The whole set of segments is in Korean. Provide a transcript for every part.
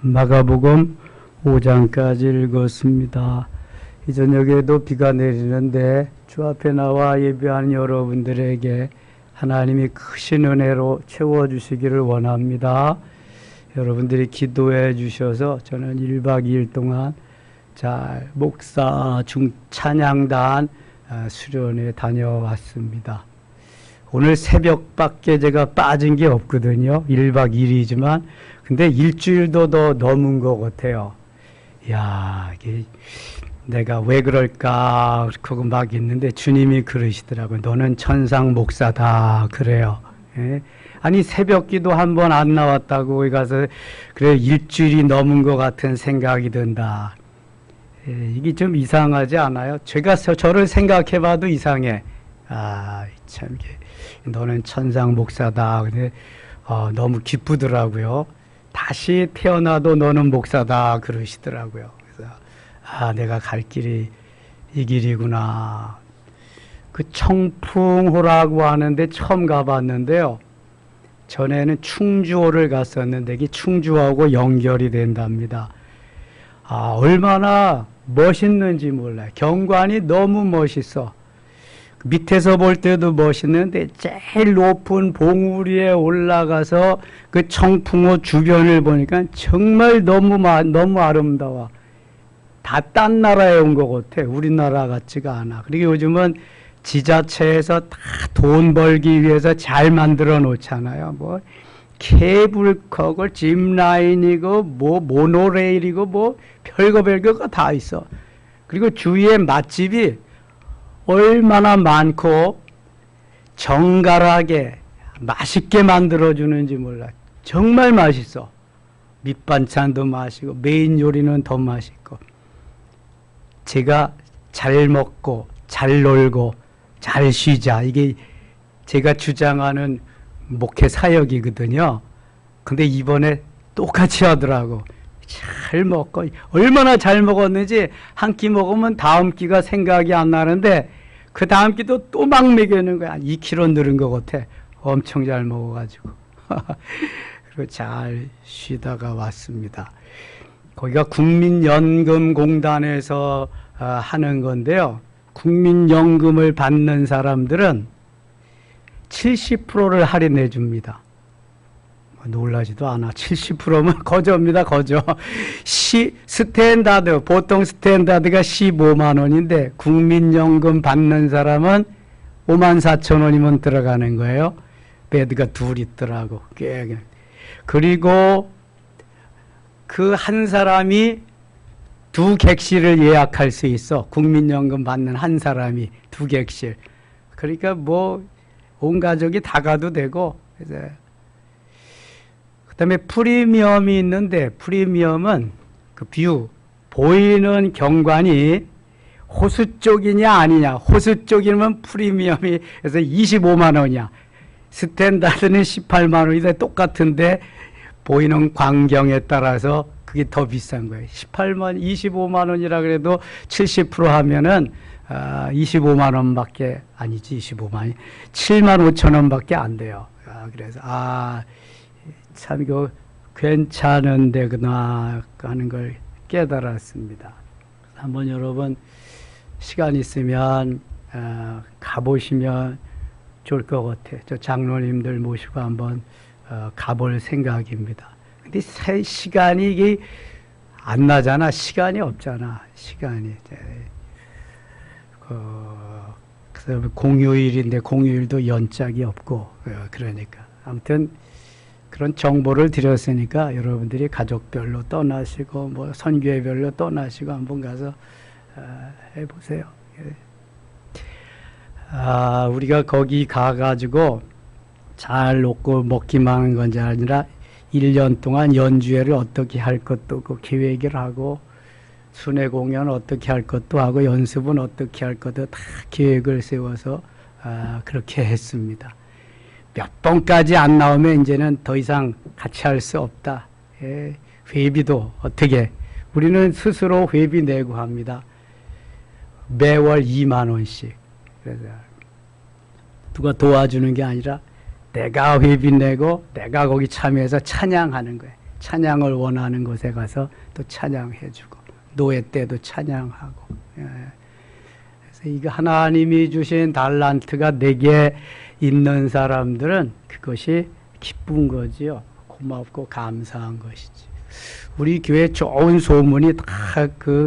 마가복음 5장까지 읽었습니다. 이 저녁에도 비가 내리는데 주 앞에 나와 예배하는 여러분들에게 하나님이 크신 은혜로 채워주시기를 원합니다. 여러분들이 기도해 주셔서 저는 1박 2일 동안 잘 목사 찬양단 수련회 다녀왔습니다. 오늘 새벽밖에 제가 빠진 게 없거든요. 1박 2일이지만 근데 일주일도 더 넘은 것 같아요. 야, 이게 내가 왜 그럴까 그거 막 있는데 주님이 그러시더라고요. 너는 천상 목사다 그래요. 예? 아니 새벽기도 한 번 안 나왔다고 거기 가서 그래 일주일이 넘은 것 같은 생각이 든다. 예, 이게 좀 이상하지 않아요? 제가 저를 생각해봐도 이상해. 아, 참 이게 너는 천상 목사다. 근데 너무 기쁘더라고요. 다시 태어나도 너는 목사다 그러시더라고요. 그래서 내가 갈 길이 이 길이구나. 그 청풍호라고 하는데 처음 가봤는데요. 전에는 충주호를 갔었는데 이게 충주하고 연결이 된답니다. 얼마나 멋있는지 몰라요. 경관이 너무 멋있어. 밑에서 볼 때도 멋있는데 제일 높은 봉우리에 올라가서 그 청풍호 주변을 보니까 정말 너무 아름다워. 다 딴 나라에 온 것 같아. 우리나라 같지가 않아. 그리고 요즘은 지자체에서 다 돈 벌기 위해서 잘 만들어 놓잖아요. 뭐 케이블카고 짚라인이고 뭐 모노레일이고 뭐 별거가 다 있어. 그리고 주위에 맛집이 얼마나 많고 정갈하게 맛있게 만들어주는지 몰라. 정말 맛있어. 밑반찬도 맛있고 메인 요리는 더 맛있고. 제가 잘 먹고 잘 놀고 잘 쉬자. 이게 제가 주장하는 목회 사역이거든요. 근데 이번에 똑같이 하더라고. 잘 먹고 얼마나 잘 먹었는지 한 끼 먹으면 다음 끼가 생각이 안 나는데 그 다음 끼도 또 막 먹이는 거야. 2kg 늘은 것 같아. 엄청 잘 먹어가지고. 그리고 잘 쉬다가 왔습니다. 거기가 국민연금공단에서 하는 건데요. 국민연금을 받는 사람들은 70%를 할인해 줍니다. 놀라지도 않아. 70%면 거저입니다. 거저. 스탠다드, 보통 스탠다드가 15만 원인데 국민연금 받는 사람은 5만 4천 원이면 들어가는 거예요. 베드가 둘 있더라고. 그리고 그 한 사람이 두 객실을 예약할 수 있어. 국민연금 받는 한 사람이 두 객실. 그러니까 뭐 온 가족이 다 가도 되고. 그다음에 프리미엄이 있는데 프리미엄은 그 뷰 보이는 경관이 호수 쪽이냐 아니냐. 호수 쪽이면 프리미엄이 그래서 25만 원이야. 스탠다드는 18만 원인데 똑같은데 보이는 광경에 따라서 그게 더 비싼 거예요. 25만 원이라 그래도 70% 하면은 25만 원밖에 아니지. 25만이 7만 5천 원밖에 안 돼요. 그래서 참 이거 괜찮은 데구나 하는 걸 깨달았습니다. 한번 여러분 시간 있으면 가보시면 좋을 것 같아요. 저 장로님들 모시고 한번 가볼 생각입니다. 근데 시간이 이게 안 나잖아. 시간이 없잖아. 시간이. 그래서 공휴일인데 공휴일도 연짝이 없고 그러니까 아무튼 그런 정보를 드렸으니까 여러분들이 가족별로 떠나시고 뭐 선교회별로 떠나시고 한번 가서 해보세요. 우리가 거기 가가지고 잘 먹고 먹기만 하는 건지 아니라 1년 동안 연주회를 어떻게 할 것도 그 계획을 하고 순회 공연 어떻게 할 것도 하고 연습은 어떻게 할 것도 다 계획을 세워서 그렇게 했습니다. 몇 번까지 안 나오면 이제는 더 이상 같이 할 수 없다. 회비도 어떻게 우리는 스스로 회비 내고 합니다. 매월 2만 원씩. 그래서 누가 도와주는 게 아니라 내가 회비 내고 내가 거기 참여해서 찬양하는 거예요. 찬양을 원하는 곳에 가서 또 찬양해주고 노예 때도 찬양하고. 예. 그래서 이거 하나님이 주신 달란트가 내게 있는 사람들은 그것이 기쁜 거지요. 고맙고 감사한 것이지. 우리 교회 좋은 소문이 다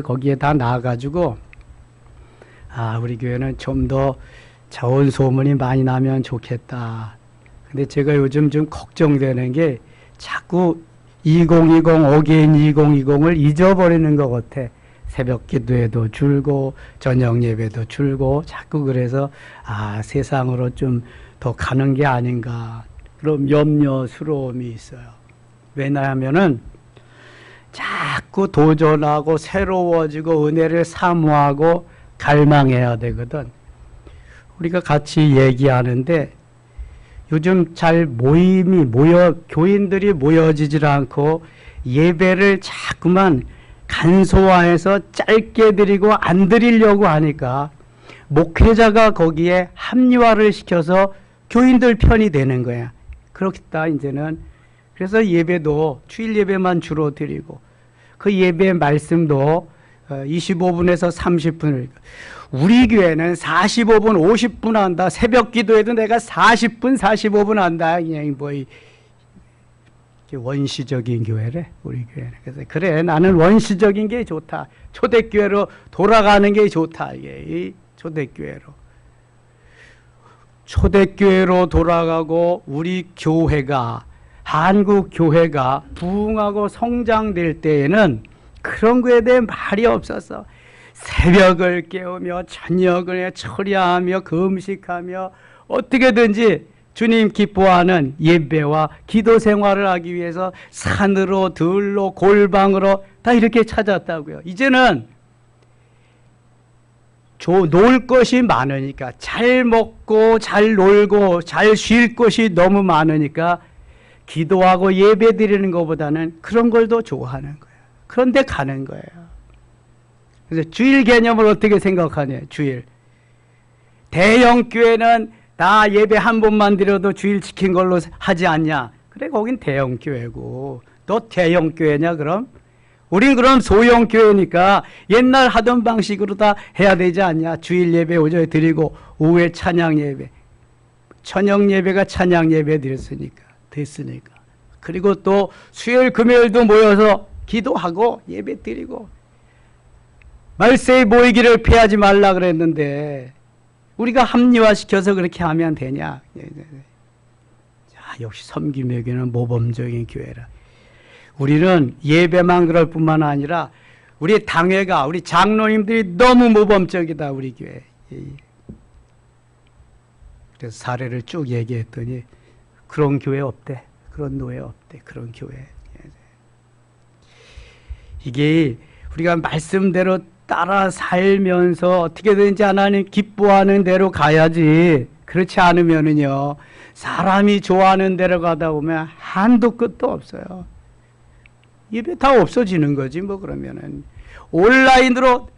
거기에 다 나가지고 우리 교회는 좀 더 좋은 소문이 많이 나면 좋겠다. 근데 제가 요즘 좀 걱정되는 게 자꾸 2020, 어게인 2020을 잊어버리는 것 같아. 새벽 기도에도 줄고 저녁 예배도 줄고 자꾸 그래서 세상으로 좀 더 가는 게 아닌가 그런 염려스러움이 있어요. 왜냐하면은 자꾸 도전하고 새로워지고 은혜를 사모하고 갈망해야 되거든. 우리가 같이 얘기하는데 요즘 잘 교인들이 모여지질 않고 예배를 자꾸만 간소화해서 짧게 드리고 안 드리려고 하니까 목회자가 거기에 합리화를 시켜서 교인들 편이 되는 거야. 그렇겠다, 이제는. 그래서 예배도 주일 예배만 주로 드리고 그 예배 말씀도 25분에서 30분을 우리 교회는 45분, 50분 한다. 새벽 기도에도 내가 40분, 45분 한다. 그냥 원시적인 교회래, 우리 교회는. 그래서 그래, 나는 원시적인 게 좋다. 초대교회로 돌아가는 게 좋다. 이게 이 초대교회로. 초대교회로 돌아가고 우리 교회가 한국 교회가 부흥하고 성장될 때에는 그런 거에 대해 말이 없었어. 새벽을 깨우며 저녁을 처리하며 금식하며 어떻게든지 주님 기뻐하는 예배와 기도 생활을 하기 위해서 산으로 들로 골방으로 다 이렇게 찾았다고요. 이제는 놀 것이 많으니까 잘 먹고 잘 놀고 잘 쉴 것이 너무 많으니까 기도하고 예배 드리는 것보다는 그런 걸 더 좋아하는 거예요. 그런데 가는 거예요. 그래서 주일 개념을 어떻게 생각하냐, 주일. 대형 교회는 다 예배 한 번만 드려도 주일 지킨 걸로 하지 않냐. 그래, 거긴 대형 교회고. 너 대형 교회냐, 그럼? 우린 그럼 소형 교회니까 옛날 하던 방식으로 다 해야 되지 않냐. 주일 예배 오전에 드리고 오후에 찬양 예배. 저녁 예배가 찬양 예배 됐으니까. 그리고 또 수요일 금요일도 모여서 기도하고 예배 드리고. 말세에 모이기를 피하지 말라 그랬는데 우리가 합리화시켜서 그렇게 하면 되냐. 역시 섬김에게는 모범적인 교회라. 우리는 예배만 그럴 뿐만 아니라 우리 당회가, 우리 장로님들이 너무 모범적이다, 우리 교회. 그래서 사례를 쭉 얘기했더니 그런 교회 없대. 그런 노예 없대. 그런 교회. 이게 우리가 말씀대로 따라 살면서 어떻게든지 하나님 기뻐하는 대로 가야지. 그렇지 않으면은요, 사람이 좋아하는 대로 가다 보면 한도 끝도 없어요. 예배 다 없어지는 거지, 뭐, 그러면은. 온라인으로,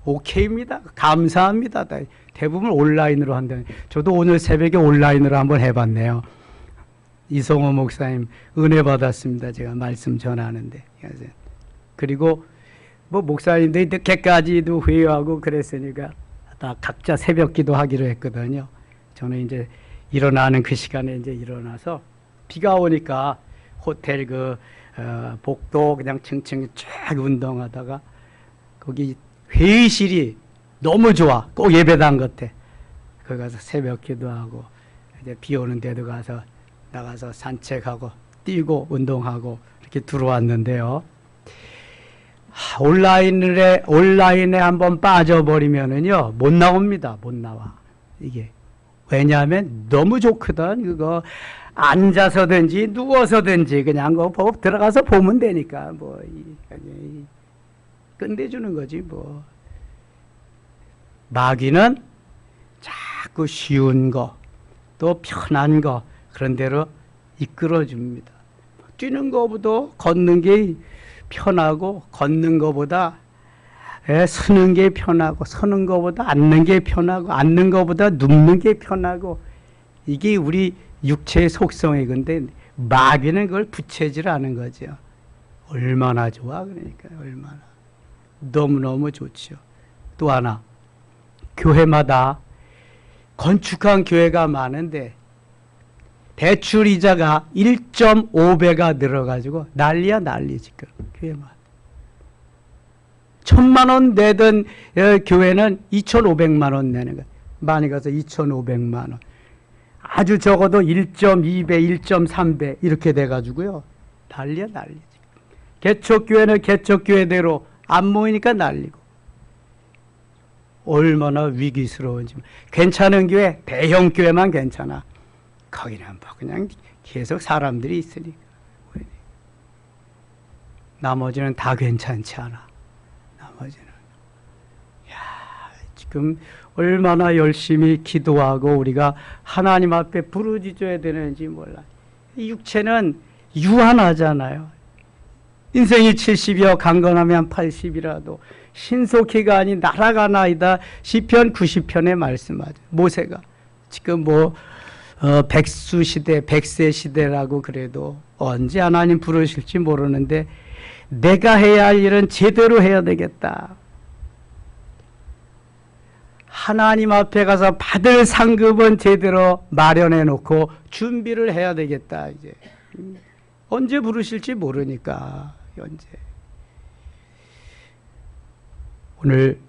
오케이입니다. 감사합니다. 대부분 온라인으로 한다는. 저도 오늘 새벽에 온라인으로 한번 해봤네요. 이성호 목사님 은혜 받았습니다. 제가 말씀 전하는데. 그리고 뭐 목사님들이 늦게까지도 회의하고 그랬으니까 다 각자 새벽 기도 하기로 했거든요. 저는 이제 일어나는 그 시간에 이제 일어나서 비가 오니까 호텔 복도 그냥 층층 쫙 운동하다가 거기 회의실이 너무 좋아. 꼭 예배당 같아. 거기 가서 새벽 기도하고 이제 비 오는 데도 가서 나가서 산책하고 뛰고 운동하고 이렇게 들어왔는데요. 온라인에 한번 빠져버리면은요, 못 나옵니다. 못 나와. 이게. 왜냐하면 너무 좋거든. 그거 앉아서든지 누워서든지 그냥 그거 들어가서 보면 되니까 뭐 끝내주는 거지 뭐. 마귀는 자꾸 쉬운 거, 또 편한 거 그런 대로 이끌어줍니다. 뛰는 거보다 걷는 게 편하고 걷는 거보다 서는 게 편하고 서는 거보다 앉는 게 편하고 앉는 거보다 눕는 게 편하고 이게 우리 육체의 속성이건데 마귀는 그걸 부채질 않은 거죠. 얼마나 좋아. 그러니까 얼마나 너무너무 좋죠. 또 하나, 교회마다 건축한 교회가 많은데 대출 이자가 1.5배가 늘어가지고 난리야 난리. 지금 교회마다 1,000만 원 내던 교회는 2,500만 원 내는 거야. 많이 가서 2,500만 원. 아주 적어도 1.2배, 1.3배 이렇게 돼가지고요. 난리야 난리. 개척교회는 개척교회대로 안 모이니까 난리고. 얼마나 위기스러운지. 괜찮은 교회, 대형 교회만 괜찮아. 거기는 뭐 그냥 계속 사람들이 있으니까. 나머지는 다 괜찮지 않아. 나머지는. 야, 지금 얼마나 열심히 기도하고 우리가 하나님 앞에 부르짖어야 되는지 몰라. 육체는 유한하잖아요. 인생이 70이여 강건하면 80이라도 신속히가 아니 날아가나이다. 시편 90편에 말씀하죠. 모세가 지금 백수 시대, 백세 시대라고 그래도 언제 하나님 부르실지 모르는데 내가 해야 할 일은 제대로 해야 되겠다. 하나님 앞에 가서 받을 상급은 제대로 마련해 놓고 준비를 해야 되겠다. 이제 언제 부르실지 모르니까. 언제. 오늘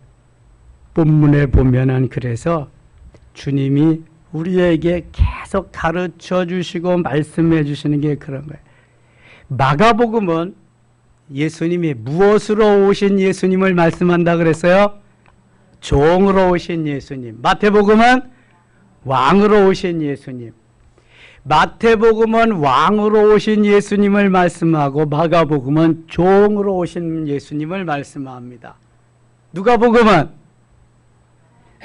본문에 보면은 그래서 주님이 우리에게 계속 가르쳐 주시고 말씀해 주시는 게 그런 거예요. 마가복음은 예수님이 무엇으로 오신 예수님을 말씀한다 그랬어요? 종으로 오신 예수님. 마태복음은 왕으로 오신 예수님. 마태복음은 왕으로 오신 예수님을 말씀하고 마가복음은 종으로 오신 예수님을 말씀합니다. 누가복음은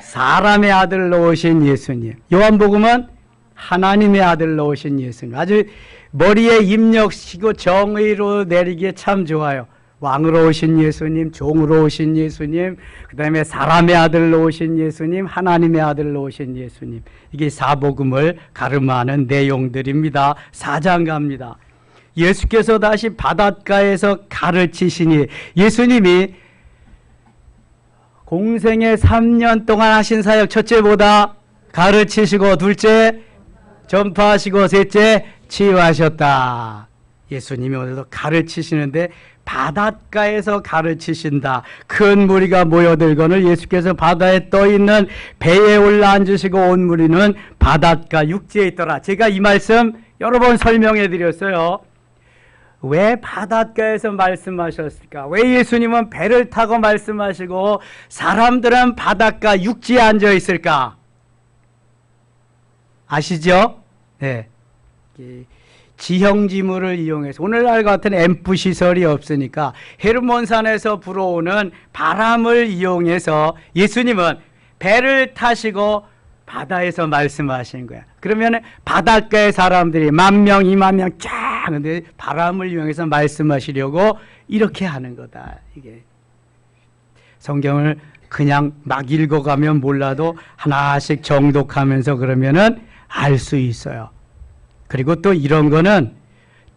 사람의 아들로 오신 예수님. 요한복음은 하나님의 아들로 오신 예수님. 아주 머리에 입력시고 정의로 내리기에 참 좋아요. 왕으로 오신 예수님, 종으로 오신 예수님, 그 다음에 사람의 아들로 오신 예수님, 하나님의 아들로 오신 예수님. 이게 사복음을 가름하는 내용들입니다. 4장 갑니다. 예수께서 다시 바닷가에서 가르치시니, 예수님이 공생의 3년 동안 하신 사역, 첫째보다 가르치시고, 둘째 전파하시고, 셋째 치유하셨다. 예수님이 오늘도 가르치시는데 바닷가에서 가르치신다. 큰 무리가 모여들거늘 예수께서 바다에 떠있는 배에 올라앉으시고 온 무리는 바닷가 육지에 있더라. 제가 이 말씀 여러 번 설명해 드렸어요. 왜 바닷가에서 말씀하셨을까? 왜 예수님은 배를 타고 말씀하시고 사람들은 바닷가 육지에 앉아 있을까? 아시죠? 네. 지형지물을 이용해서 오늘날 같은 앰프 시설이 없으니까 헤르몬산에서 불어오는 바람을 이용해서 예수님은 배를 타시고 바다에서 말씀하시는 거야. 그러면 바닷가의 사람들이 10,000명, 20,000명 쫙 근데 바람을 이용해서 말씀하시려고 이렇게 하는 거다. 이게 성경을 그냥 막 읽어가면 몰라도 하나씩 정독하면서 그러면은 알 수 있어요. 그리고 또 이런 거는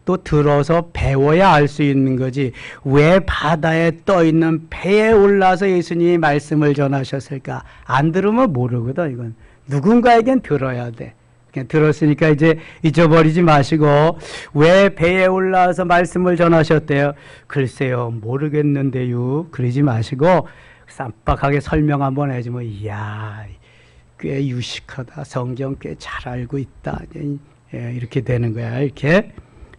또 들어서 배워야 알 수 있는 거지. 왜 바다에 떠 있는 배에 올라서 예수님이 말씀을 전하셨을까? 안 들으면 모르거든. 이건 누군가에겐 들어야 돼. 그냥 들었으니까 이제 잊어버리지 마시고 왜 배에 올라와서 말씀을 전하셨대요? 글쎄요, 모르겠는데요. 그러지 마시고 쌈박하게 설명 한번 해주면 이야, 꽤 유식하다. 성경 꽤 잘 알고 있다. 이렇게 되는 거야. 이렇게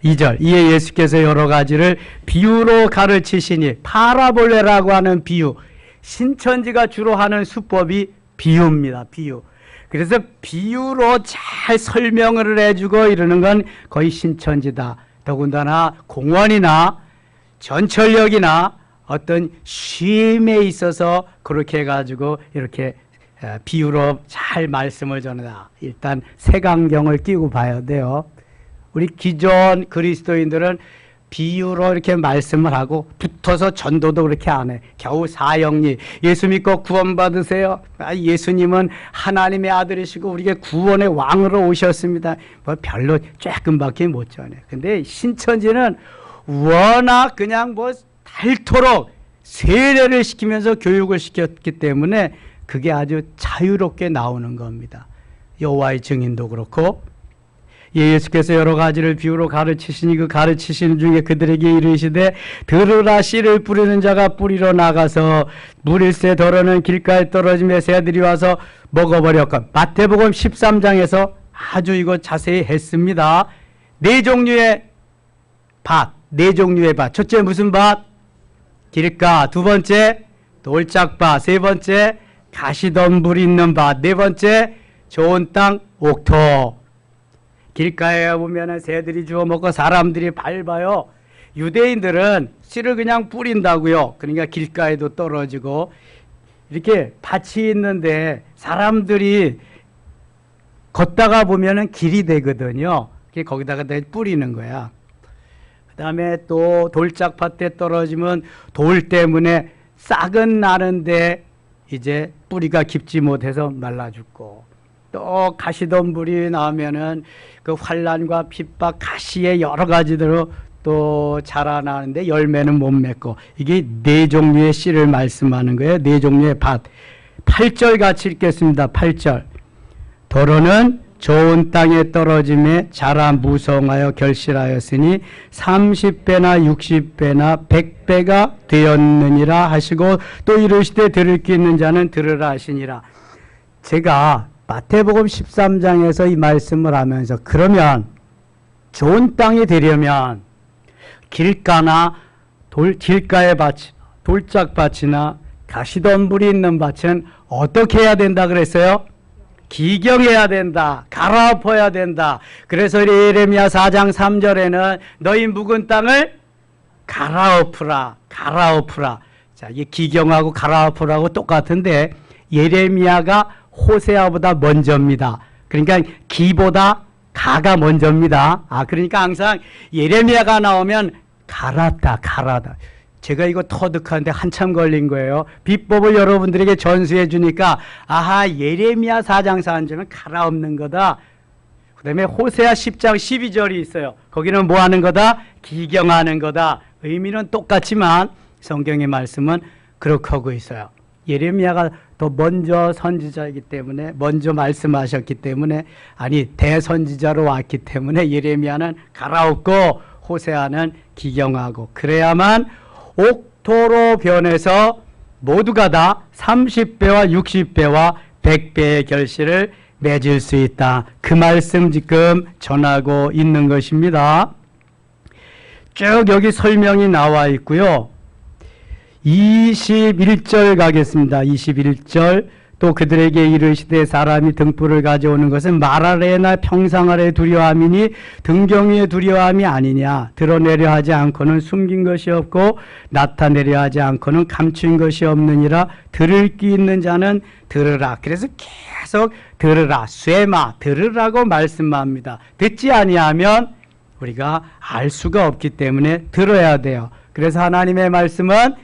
2절 이에 예수께서 여러 가지를 비유로 가르치시니, 파라볼레라고 하는 비유, 신천지가 주로 하는 수법이 비유입니다. 비유. 그래서 비유로 잘 설명을 해주고 이러는 건 거의 신천지다. 더군다나 공원이나 전철역이나 어떤 쉼에 있어서 그렇게 해가지고 이렇게 비유로 잘 말씀을 전하다. 일단 색안경을 끼고 봐야 돼요. 우리 기존 그리스도인들은 비유로 이렇게 말씀을 하고 붙어서 전도도 그렇게 안 해. 겨우 사형리, 예수 믿고 구원받으세요. 예수님은 하나님의 아들이시고 우리에게 구원의 왕으로 오셨습니다. 뭐 별로 조금밖에 못 전해. 근데 신천지는 워낙 그냥 뭐 닳도록 세례를 시키면서 교육을 시켰기 때문에 그게 아주 자유롭게 나오는 겁니다. 여호와의 증인도 그렇고 예수께서 여러 가지를 비유로 가르치시니 그 가르치시는 중에 그들에게 이르시되 들으라 씨를 뿌리는 자가 뿌리러 나가서 물일새 더러는 길가에 떨어지며 새들이 와서 먹어버렸건 마태복음 13장에서 아주 이거 자세히 했습니다. 네 종류의 밭, 네 종류의 밭. 첫째 무슨 밭? 길가. 두 번째 돌짝밭. 세 번째 가시덤불 있는 밭. 네 번째 좋은 땅 옥토. 길가에 보면 새들이 주워 먹고 사람들이 밟아요. 유대인들은 씨를 그냥 뿌린다고요. 그러니까 길가에도 떨어지고 이렇게 밭이 있는데 사람들이 걷다가 보면은 길이 되거든요. 거기다가 뿌리는 거야. 그 다음에 또 돌짝밭에 떨어지면 돌 때문에 싹은 나는데 이제 뿌리가 깊지 못해서 말라 죽고, 또 가시덤불이 나오면은 그 환란과 핍박, 가시의 여러 가지대로 또 자라나는데 열매는 못 맺고, 이게 네 종류의 씨를 말씀하는 거예요. 네 종류의 밭. 8절 같이 읽겠습니다. 8절. 도로는 좋은 땅에 떨어짐에 자라 무성하여 결실하였으니 30배나 60배나 100배가 되었느니라 하시고, 또 이르시되 들을 귀 있는 자는 들으라 하시니라. 제가 마태복음 13장에서 이 말씀을 하면서, 그러면 좋은 땅이 되려면 길가나 길가의 밭, 돌짝밭이나 가시덤불이 있는 밭은 어떻게 해야 된다 그랬어요? 기경해야 된다. 갈아엎어야 된다. 그래서 예레미야 4장 3절에는 너희 묵은 땅을 갈아엎으라. 갈아엎으라. 자, 이게 기경하고 갈아엎으라고 똑같은데 예레미야가 호세아보다 먼저입니다. 그러니까 기보다 가가 먼저입니다. 그러니까 항상 예레미야가 나오면 갈았다, 갈아다. 제가 이거 터득하는데 한참 걸린 거예요. 비법을 여러분들에게 전수해 주니까, 아하, 예레미야 4장 4절은 갈아엎는 거다. 그 다음에 호세아 10장 12절이 있어요. 거기는 뭐 하는 거다? 기경하는 거다. 의미는 똑같지만 성경의 말씀은 그렇게 하고 있어요. 예레미야가 더 먼저 선지자이기 때문에, 먼저 말씀하셨기 때문에, 아니 대선지자로 왔기 때문에 예레미야는 갈아엎고 호세아는 기경하고, 그래야만 옥토로 변해서 모두가 다 30배와 60배와 100배의 결실을 맺을 수 있다. 그 말씀 지금 전하고 있는 것입니다. 쭉 여기 설명이 나와 있고요. 21절 가겠습니다. 21절. 또 그들에게 이르시되 사람이 등불을 가져오는 것은 말 아래나 평상 아래 두려움이니 등경 위에 두려움이 아니냐. 드러내려 하지 않고는 숨긴 것이 없고 나타내려 하지 않고는 감춘 것이 없느니라. 들을 귀 있는 자는 들으라. 그래서 계속 들으라. 쇠마 들으라고 말씀합니다. 듣지 아니하면 우리가 알 수가 없기 때문에 들어야 돼요. 그래서 하나님의 말씀은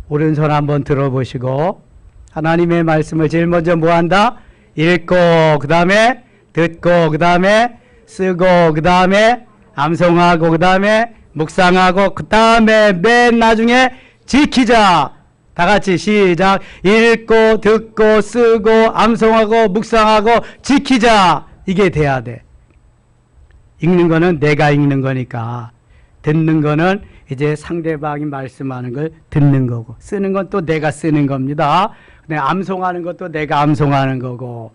오른손 한번 들어보시고, 하나님의 말씀을 제일 먼저 뭐 한다? 읽고, 그 다음에 듣고, 그 다음에 쓰고, 그 다음에 암송하고, 그 다음에 묵상하고, 그 다음에 맨 나중에 지키자. 다 같이 시작. 읽고, 듣고, 쓰고, 암송하고, 묵상하고, 지키자. 이게 돼야 돼. 읽는 거는 내가 읽는 거니까. 듣는 거는 이제 상대방이 말씀하는 걸 듣는 거고, 쓰는 건 또 내가 쓰는 겁니다. 암송하는 것도 내가 암송하는 거고,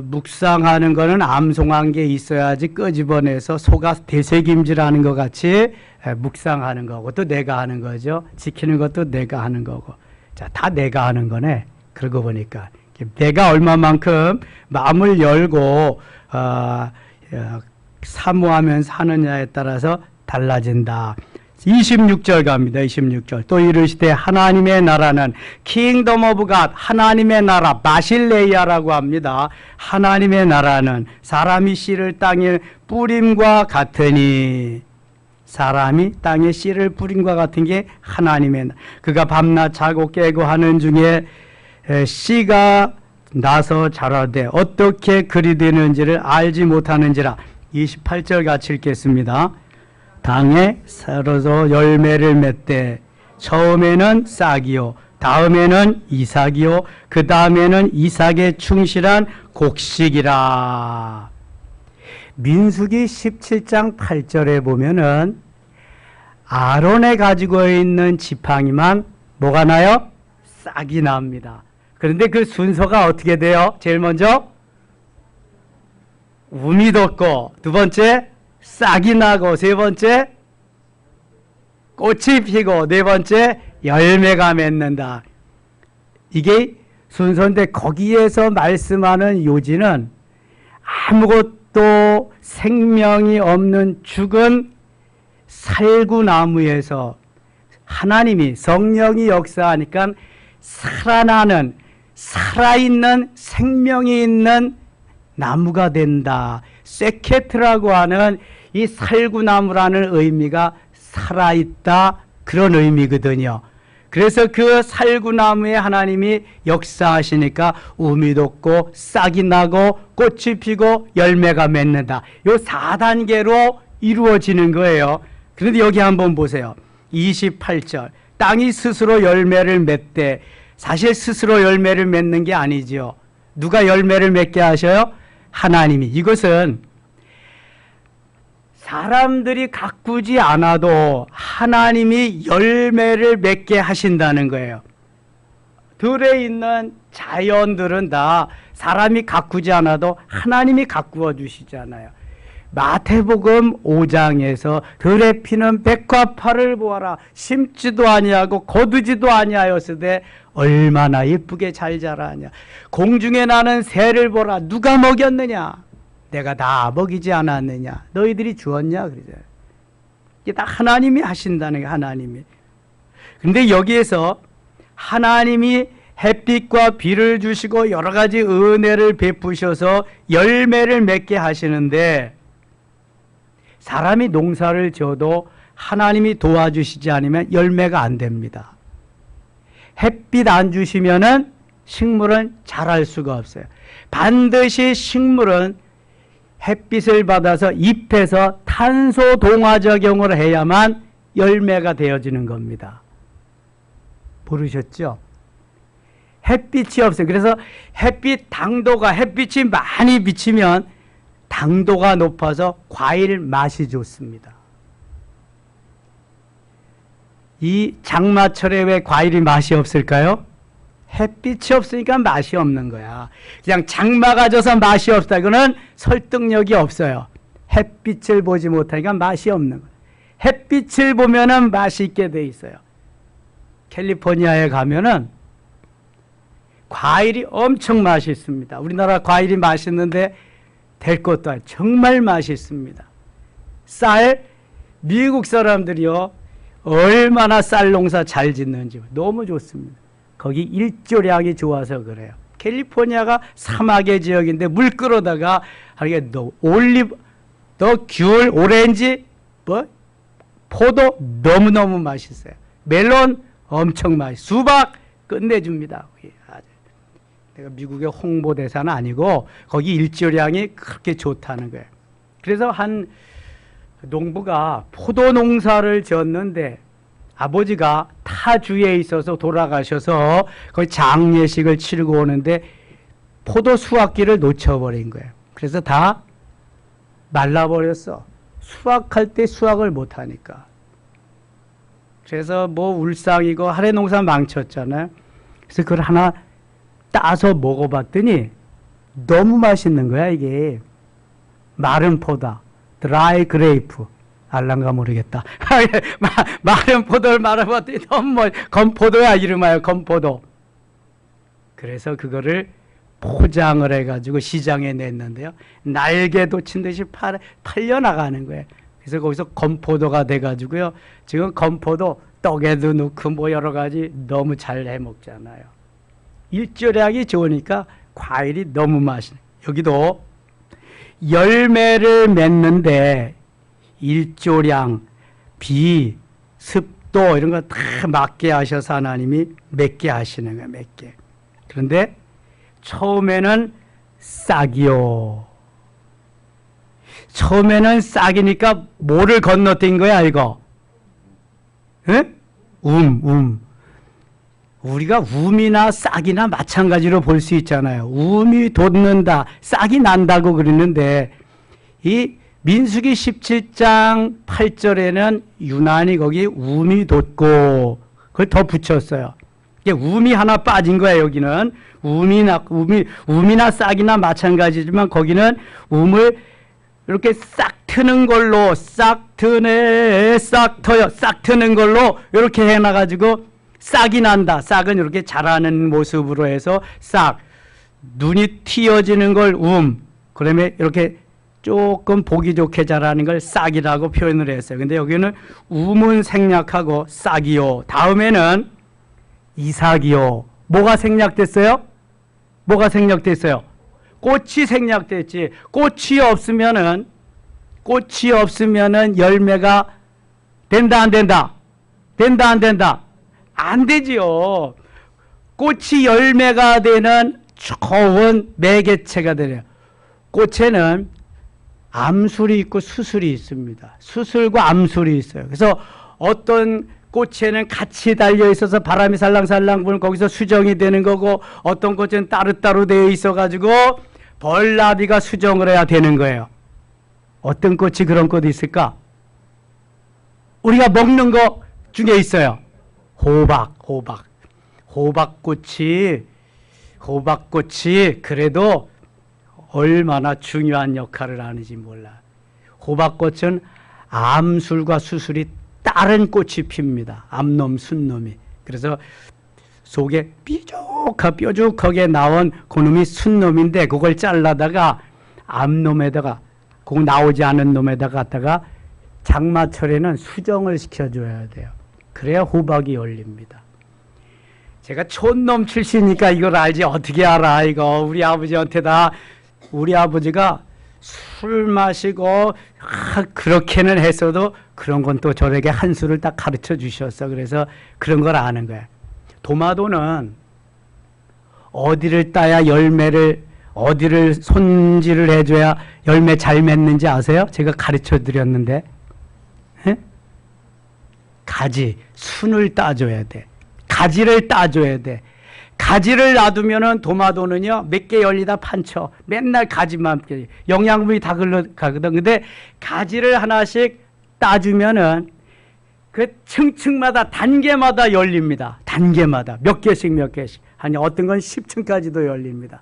묵상하는 거는 암송한 게 있어야지 끄집어내서 속아 되새김질하는 것 같이 묵상하는 거고, 또 내가 하는 거죠. 지키는 것도 내가 하는 거고. 자, 다 내가 하는 거네. 그러고 보니까 내가 얼마만큼 마음을 열고 사모하면서 하느냐에 따라서 달라진다. 26절 갑니다. 26절. 또 이르시되 하나님의 나라는 킹덤 오브 갓, 하나님의 나라, 바실레이아라고 합니다. 하나님의 나라는 사람이 씨를 땅에 뿌림과 같으니, 사람이 땅에 씨를 뿌림과 같은 게 하나님의 나라. 그가 밤낮 자고 깨고 하는 중에 씨가 나서 자라되 어떻게 그리 되는지를 알지 못하는지라. 28절 같이 읽겠습니다. 당에 서러서 열매를 맺되 처음에는 싹이요 다음에는 이삭이요 그 다음에는 이삭에 충실한 곡식이라. 민수기 17장 8절에 보면은 아론에 가지고 있는 지팡이만 뭐가 나요? 싹이 납니다. 그런데 그 순서가 어떻게 돼요? 제일 먼저 움이 돋고, 두 번째 싹이 나고, 세 번째 꽃이 피고, 네 번째 열매가 맺는다. 이게 순서인데 거기에서 말씀하는 요지는 아무것도 생명이 없는 죽은 살구나무에서 하나님이 성령이 역사하니까 살아나는 살아있는 생명이 있는 나무가 된다. 세케트라고 하는 이 살구나무라는 의미가 살아있다, 그런 의미거든요. 그래서 그 살구나무에 하나님이 역사하시니까 움이 돋고 싹이 나고 꽃이 피고 열매가 맺는다. 요 4단계로 이루어지는 거예요. 그런데 여기 한번 보세요. 28절 땅이 스스로 열매를 맺되, 사실 스스로 열매를 맺는 게 아니지요. 누가 열매를 맺게 하셔요? 하나님이. 이것은 사람들이 가꾸지 않아도 하나님이 열매를 맺게 하신다는 거예요. 들에 있는 자연들은 다 사람이 가꾸지 않아도 하나님이 가꾸어 주시잖아요. 마태복음 5장에서 들에 피는 백화파를 보아라. 심지도 아니하고 거두지도 아니하였으되 얼마나 예쁘게 잘 자라냐. 공중에 나는 새를 보라. 누가 먹였느냐? 내가 다 먹이지 않았느냐? 너희들이 주었냐? 그러잖아요. 이게 다 하나님이 하신다는 게, 하나님이. 근데 여기에서 하나님이 햇빛과 비를 주시고 여러 가지 은혜를 베푸셔서 열매를 맺게 하시는데, 사람이 농사를 지어도 하나님이 도와주시지 않으면 열매가 안 됩니다. 햇빛 안 주시면은 식물은 자랄 수가 없어요. 반드시 식물은 햇빛을 받아서 잎에서 탄소 동화 적용을 해야만 열매가 되어지는 겁니다. 모르셨죠? 햇빛이 없어요. 그래서 햇빛 당도가, 햇빛이 많이 비치면 당도가 높아서 과일 맛이 좋습니다. 이 장마철에 왜 과일이 맛이 없을까요? 햇빛이 없으니까 맛이 없는 거야. 그냥 장마가 져서 맛이 없다, 이거는 설득력이 없어요. 햇빛을 보지 못하니까 맛이 없는 거예요. 햇빛을 보면은 맛이 있게 돼 있어요. 캘리포니아에 가면은 과일이 엄청 맛있습니다. 우리나라 과일이 맛있는데 될 것도 아니에요. 정말 맛있습니다. 쌀, 미국 사람들이요, 얼마나 쌀 농사 잘 짓는지 너무 좋습니다. 거기 일조량이 좋아서 그래요. 캘리포니아가 사막의 지역인데 물 끌어다가 하게 올리브, 귤, 오렌지, 포도 너무너무 맛있어요. 멜론 엄청 맛있어요. 수박 끝내줍니다. 내가 미국의 홍보대사는 아니고 거기 일조량이 그렇게 좋다는 거예요. 그래서 한 농부가 포도 농사를 지었는데 아버지가 타주에 있어서 돌아가셔서 거기 장례식을 치르고 오는데 포도 수확기를 놓쳐버린 거예요. 그래서 다 말라버렸어. 수확할 때 수확을 못하니까. 그래서 뭐 울상이고 하래 농사 망쳤잖아요. 그래서 그걸 하나 따서 먹어봤더니 너무 맛있는 거야, 이게. 마른 포다, 드라이 그레이프. 알란가 모르겠다. 마른 포도를 말아봤더니 너무 건포도야, 이름하여 건포도. 그래서 그거를 포장을 해가지고 시장에 냈는데요. 날개도 친 듯이 팔려나가는 거예요. 그래서 거기서 건포도가 돼가지고요. 지금 건포도 떡에도 넣고 뭐 여러 가지 너무 잘 해먹잖아요. 일조량이 좋으니까 과일이 너무 맛있네. 여기도 열매를 맺는데 일조량, 비, 습도 이런 거 다 맞게 하셔서 하나님이 맺게 하시는 거예요. 맺게. 그런데 처음에는 싹이요. 처음에는 싹이니까 뭐를 건너뛴 거야 이거? 에? 우리가 움이나 싹이나 마찬가지로 볼 수 있잖아요. 움이 돋는다, 싹이 난다고 그러는데 이 민수기 17장 8절에는 유난히 거기 움이 돋고 그걸 더 붙였어요. 이게 움이 하나 빠진 거예요. 여기는 움이나 싹이나 마찬가지지만 거기는 움을 이렇게 싹 트는 걸로 싹 트네 싹 터요 싹 트는 걸로 이렇게 해놔가지고 싹이 난다. 싹은 이렇게 자라는 모습으로 해서 싹 눈이 튀어지는 걸 그다음에 이렇게 조금 보기 좋게 자라는 걸 싹이라고 표현을 했어요. 근데 여기는 움은 생략하고 싹이요. 다음에는 이삭이요. 뭐가 생략됐어요? 뭐가 생략됐어요? 꽃이 생략됐지. 꽃이 없으면은 열매가 된다 안 된다? 된다 안 된다? 안 되지요. 꽃이 열매가 되는 좋은 매개체가 되네요. 꽃에는 암술이 있고 수술이 있습니다. 수술과 암술이 있어요. 그래서 어떤 꽃에는 같이 달려 있어서 바람이 살랑살랑 불면 거기서 수정이 되는 거고 어떤 꽃에는 따로따로 되어 있어 가지고 벌나비가 수정을 해야 되는 거예요. 어떤 꽃이 그런 꽃이 있을까? 우리가 먹는 거 중에 있어요. 호박꽃이 그래도 얼마나 중요한 역할을 하는지 몰라. 호박꽃은 암술과 수술이 다른 꽃이 핍니다. 암놈, 순놈이. 그래서 속에 뾰족하게 나온 그놈이 순놈인데 그걸 잘라다가 암놈에다가 그 나오지 않은 놈에다가 갖다가 장마철에는 수정을 시켜줘야 돼요. 그래야 호박이 열립니다. 제가 촌놈 출신이니까 이걸 알지 어떻게 알아 이거. 우리 아버지한테다 우리 아버지가 술 마시고 그렇게는 했어도 그런 건 또 저에게 한 수를 딱 가르쳐 주셨어. 그래서 그런 걸 아는 거야. 도마도는 어디를 따야 어디를 손질을 해줘야 열매 잘 맺는지 아세요? 제가 가르쳐 드렸는데 가지, 순을 따줘야 돼. 가지를 따줘야 돼. 가지를 놔두면은 도마도는요 몇 개 열리다 판쳐. 맨날 가지만 영양분이 다 가거든. 근데 가지를 하나씩 따주면은 그 층층마다 단계마다 열립니다. 단계마다 몇 개씩 아니 어떤 건 10층까지도 열립니다.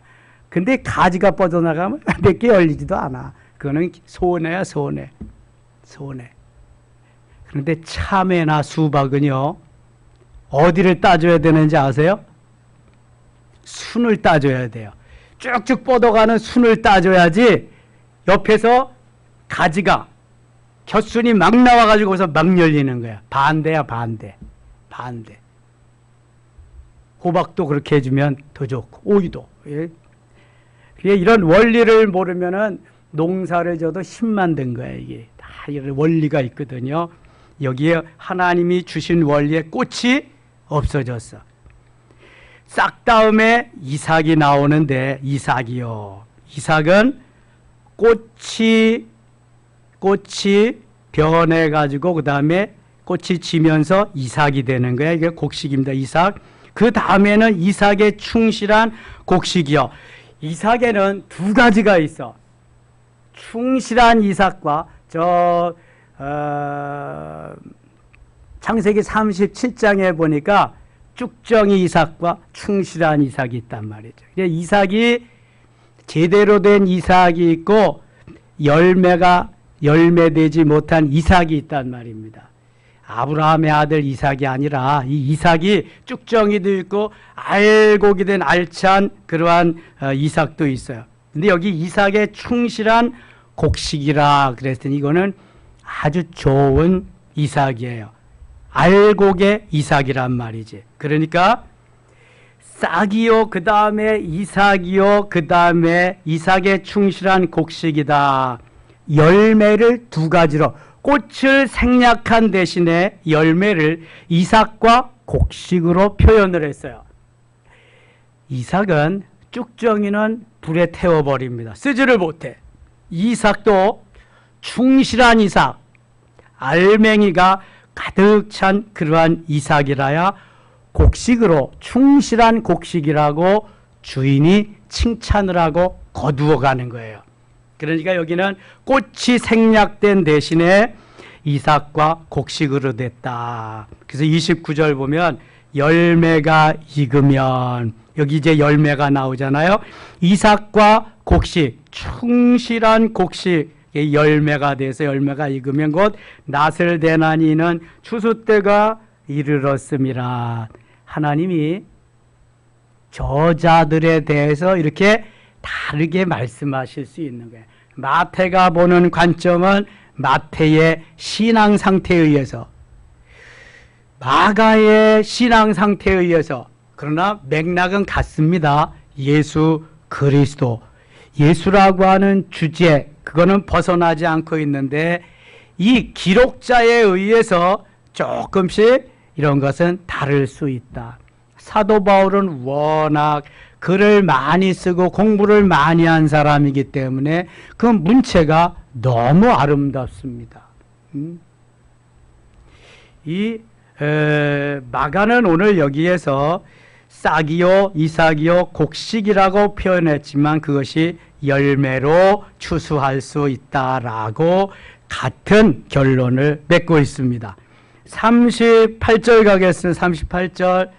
근데 가지가 뻗어나가면 몇 개 열리지도 않아. 그거는 손해야 손해. 그런데 참외나 수박은요 어디를 따줘야 되는지 아세요? 순을 따줘야 돼요. 쭉쭉 뻗어가는 순을 따줘야지 옆에서 가지가 곁순이 막 나와가지고 거기서 막 열리는 거야. 반대야 반대. 호박도 그렇게 해주면 더 좋고 오이도. 이런 원리를 모르면은 농사를 져도 힘만 든 거야. 이게 다 이런 원리가 있거든요. 여기에 하나님이 주신 원리의 꽃이 없어졌어. 싹 다음에 이삭이 나오는데 이삭이요. 이삭은 꽃이 변해가지고 그 다음에 꽃이 지면서 이삭이 되는 거야. 이게 곡식입니다. 이삭. 그 다음에는 이삭에 충실한 곡식이요. 이삭에는 두 가지가 있어. 충실한 이삭과 창세기 37장에 보니까 쭉정이 이삭과 충실한 이삭이 있단 말이죠. 이삭이 제대로 된 이삭이 있고 열매되지 못한 이삭이 있단 말입니다. 아브라함의 아들 이삭이 아니라 이 이삭이 쭉정이도 있고 알곡이 된 알찬 그러한 이삭도 있어요. 근데 여기 이삭의 충실한 곡식이라 그랬더니 이거는 아주 좋은 이삭이에요. 알곡의 이삭이란 말이지. 그러니까 싹이요 그 다음에 이삭이요 그 다음에 이삭의 충실한 곡식이다. 열매를 두 가지로 꽃을 생략한 대신에 열매를 이삭과 곡식으로 표현을 했어요. 이삭은 쭉정이는 불에 태워버립니다. 쓰지를 못해. 이삭도 충실한 이삭, 알맹이가 가득 찬 그러한 이삭이라야 곡식으로, 충실한 곡식이라고 주인이 칭찬을 하고 거두어 가는 거예요. 그러니까 여기는 꽃이 생략된 대신에 이삭과 곡식으로 됐다. 그래서 29절 보면 열매가 익으면, 여기 이제 열매가 나오잖아요. 이삭과 곡식, 충실한 곡식의 열매가 돼서 열매가 익으면 곧 낫을 대나니 이는 추수 때가 이르렀음이라. 하나님이 저자들에 대해서 이렇게 다르게 말씀하실 수 있는 거예요. 마태가 보는 관점은 마태의 신앙 상태에 의해서, 마가의 신앙 상태에 의해서, 그러나 맥락은 같습니다. 예수 그리스도, 예수라고 하는 주제, 그거는 벗어나지 않고 있는데 이 기록자에 의해서 조금씩 이런 것은 다를 수 있다. 사도 바울은 워낙 글을 많이 쓰고 공부를 많이 한 사람이기 때문에 그 문체가 너무 아름답습니다. 이 마가는 오늘 여기에서 싹이요, 이삭이요, 곡식이라고 표현했지만 그것이 열매로 추수할 수 있다라고 같은 결론을 맺고 있습니다. 38절 가겠습니다. 38절.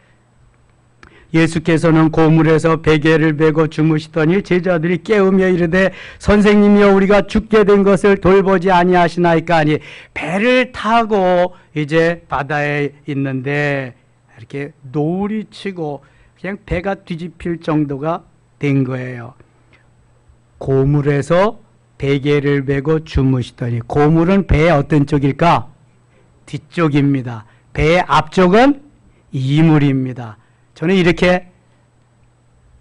예수께서는 고물에서 베개를 베고 주무시더니 제자들이 깨우며 이르되 선생님이여 우리가 죽게 된 것을 돌보지 아니하시나이까 하니, 배를 타고 이제 바다에 있는데 이렇게 노을이 치고 그냥 배가 뒤집힐 정도가 된 거예요. 고물에서 베개를 베고 주무시더니, 고물은 배의 어떤 쪽일까? 뒤쪽입니다. 배의 앞쪽은 이물입니다. 저는 이렇게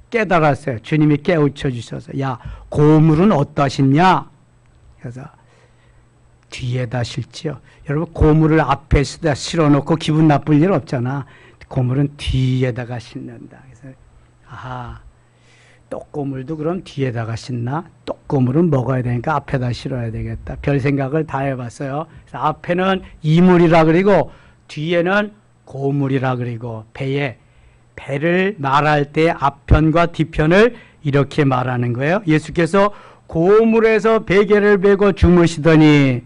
깨달았어요. 주님이 깨우쳐 주셔서, 야, 고물은 어떠시냐? 그래서 뒤에다 실지요. 여러분, 고물을 앞에 실어놓고 기분 나쁠 일 없잖아. 고물은 뒤에다가 싣는다. 그래서 아하, 떡고물도 그럼 뒤에다가 싣나? 떡고물은 먹어야 되니까 앞에다 실어야 되겠다. 별 생각을 다 해봤어요. 그래서 앞에는 이물이라 그리고 뒤에는 고물이라 그리고 배를 말할 때 앞편과 뒤편을 이렇게 말하는 거예요. 예수께서 고물에서 베개를 베고 주무시더니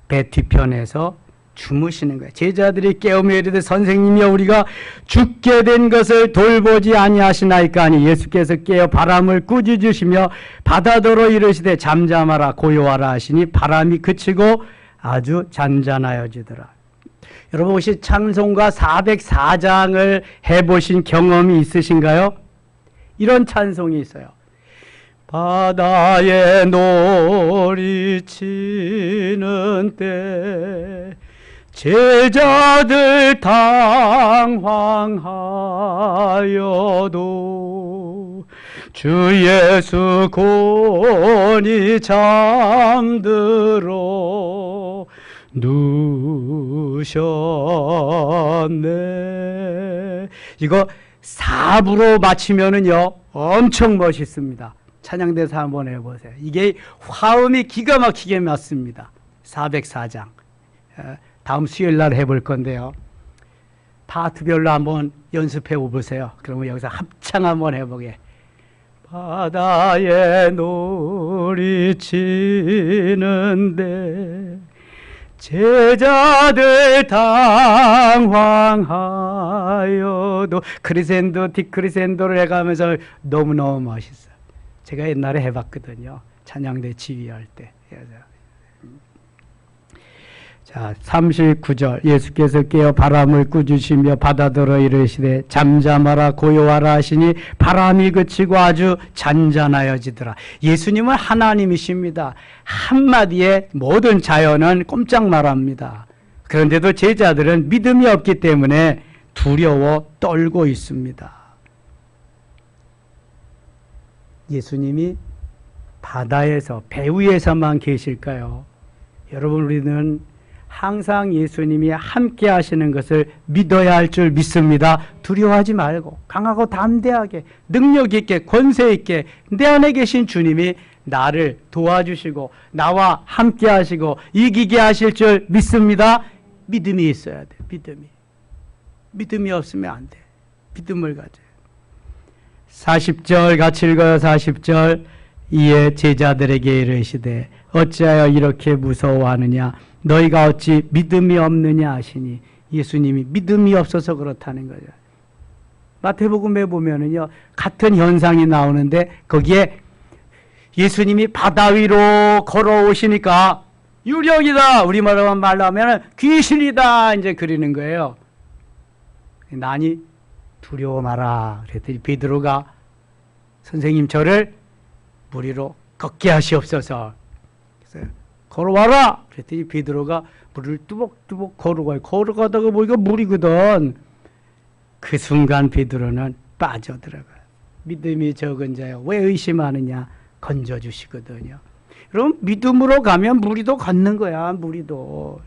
배 뒤편에서 주무시는 거예요. 제자들이 깨우며 이르되 선생님이여 우리가 죽게 된 것을 돌보지 아니하시나이까 하니, 예수께서 깨어 바람을 꾸짖으시며 바다더러 이르시되 잠잠하라 고요하라 하시니 바람이 그치고 아주 잔잔하여지더라. 여러분 혹시 찬송가 404장을 해보신 경험이 있으신가요? 이런 찬송이 있어요. 바다에 노리치는 때 제자들 당황하여도 주 예수 곤히 잠들어 누셨네. 이거 4부로 맞추면은요 엄청 멋있습니다. 찬양대사 한번 해보세요. 이게 화음이 기가 막히게 맞습니다. 404장. 다음 수요일 날 해볼 건데요. 파트별로 한번 연습해 보세요. 그러면 여기서 합창 한번 해보게. 바다에 노리치는데 제자들 당황하여도, 크리센도 디크리센도를 해가면서 너무너무 멋있어요. 제가 옛날에 해봤거든요. 찬양대 지휘할 때. 자, 39절. 예수께서 깨어 바람을 꾸짖으시며 바다더러 이르시되 잠잠하라 고요하라 하시니 바람이 그치고 아주 잔잔하여지더라. 예수님은 하나님이십니다. 한마디에 모든 자연은 꼼짝 말합니다. 그런데도 제자들은 믿음이 없기 때문에 두려워 떨고 있습니다. 예수님이 바다에서, 배 위에서만 계실까요? 여러분, 우리는 항상 예수님이 함께 하시는 것을 믿어야 할 줄 믿습니다. 두려워하지 말고 강하고 담대하게 능력 있게 권세 있게 내 안에 계신 주님이 나를 도와주시고 나와 함께 하시고 이기게 하실 줄 믿습니다. 믿음이 있어야 돼. 믿음이 없으면 안 돼. 믿음을 가져요. 40절 같이 읽어요. 40절. 이에 제자들에게 이르시되 어찌하여 이렇게 무서워하느냐 너희가 어찌 믿음이 없느냐 하시니 예수님이 믿음이 없어서 그렇다는 거죠. 마태복음에 보면은요 같은 현상이 나오는데 거기에 예수님이 바다 위로 걸어오시니까 유령이다 우리말로 하면 귀신이다 이제 그리는 거예요. 나니 두려워 마라 그랬더니 베드로가 선생님 저를 물 위로 걷게 하시옵소서. 그래서 걸어와라 그랬더니 베드로가 물을 뚜벅뚜벅 걸어가다가 보니까 물이거든. 그 순간 베드로는 빠져들어가요. 믿음이 적은 자여 왜 의심하느냐 건져주시거든요. 그럼 믿음으로 가면 무리도 걷는 거야. 무리도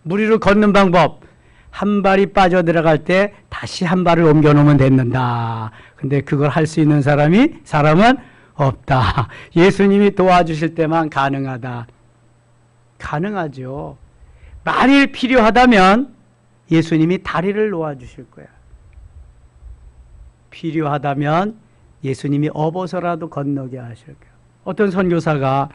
무리를 걷는 방법 한 발이 빠져들어갈 때 다시 한 발을 옮겨놓으면 됐는다. 근데 그걸 할 수 있는 사람은 없다. 예수님이 도와주실 때만 가능하다. 가능하죠. 만일 필요하다면 예수님이 다리를 놓아주실 거야. 필요하다면 예수님이 업어서라도 건너게 하실 거야. 어떤 선교사가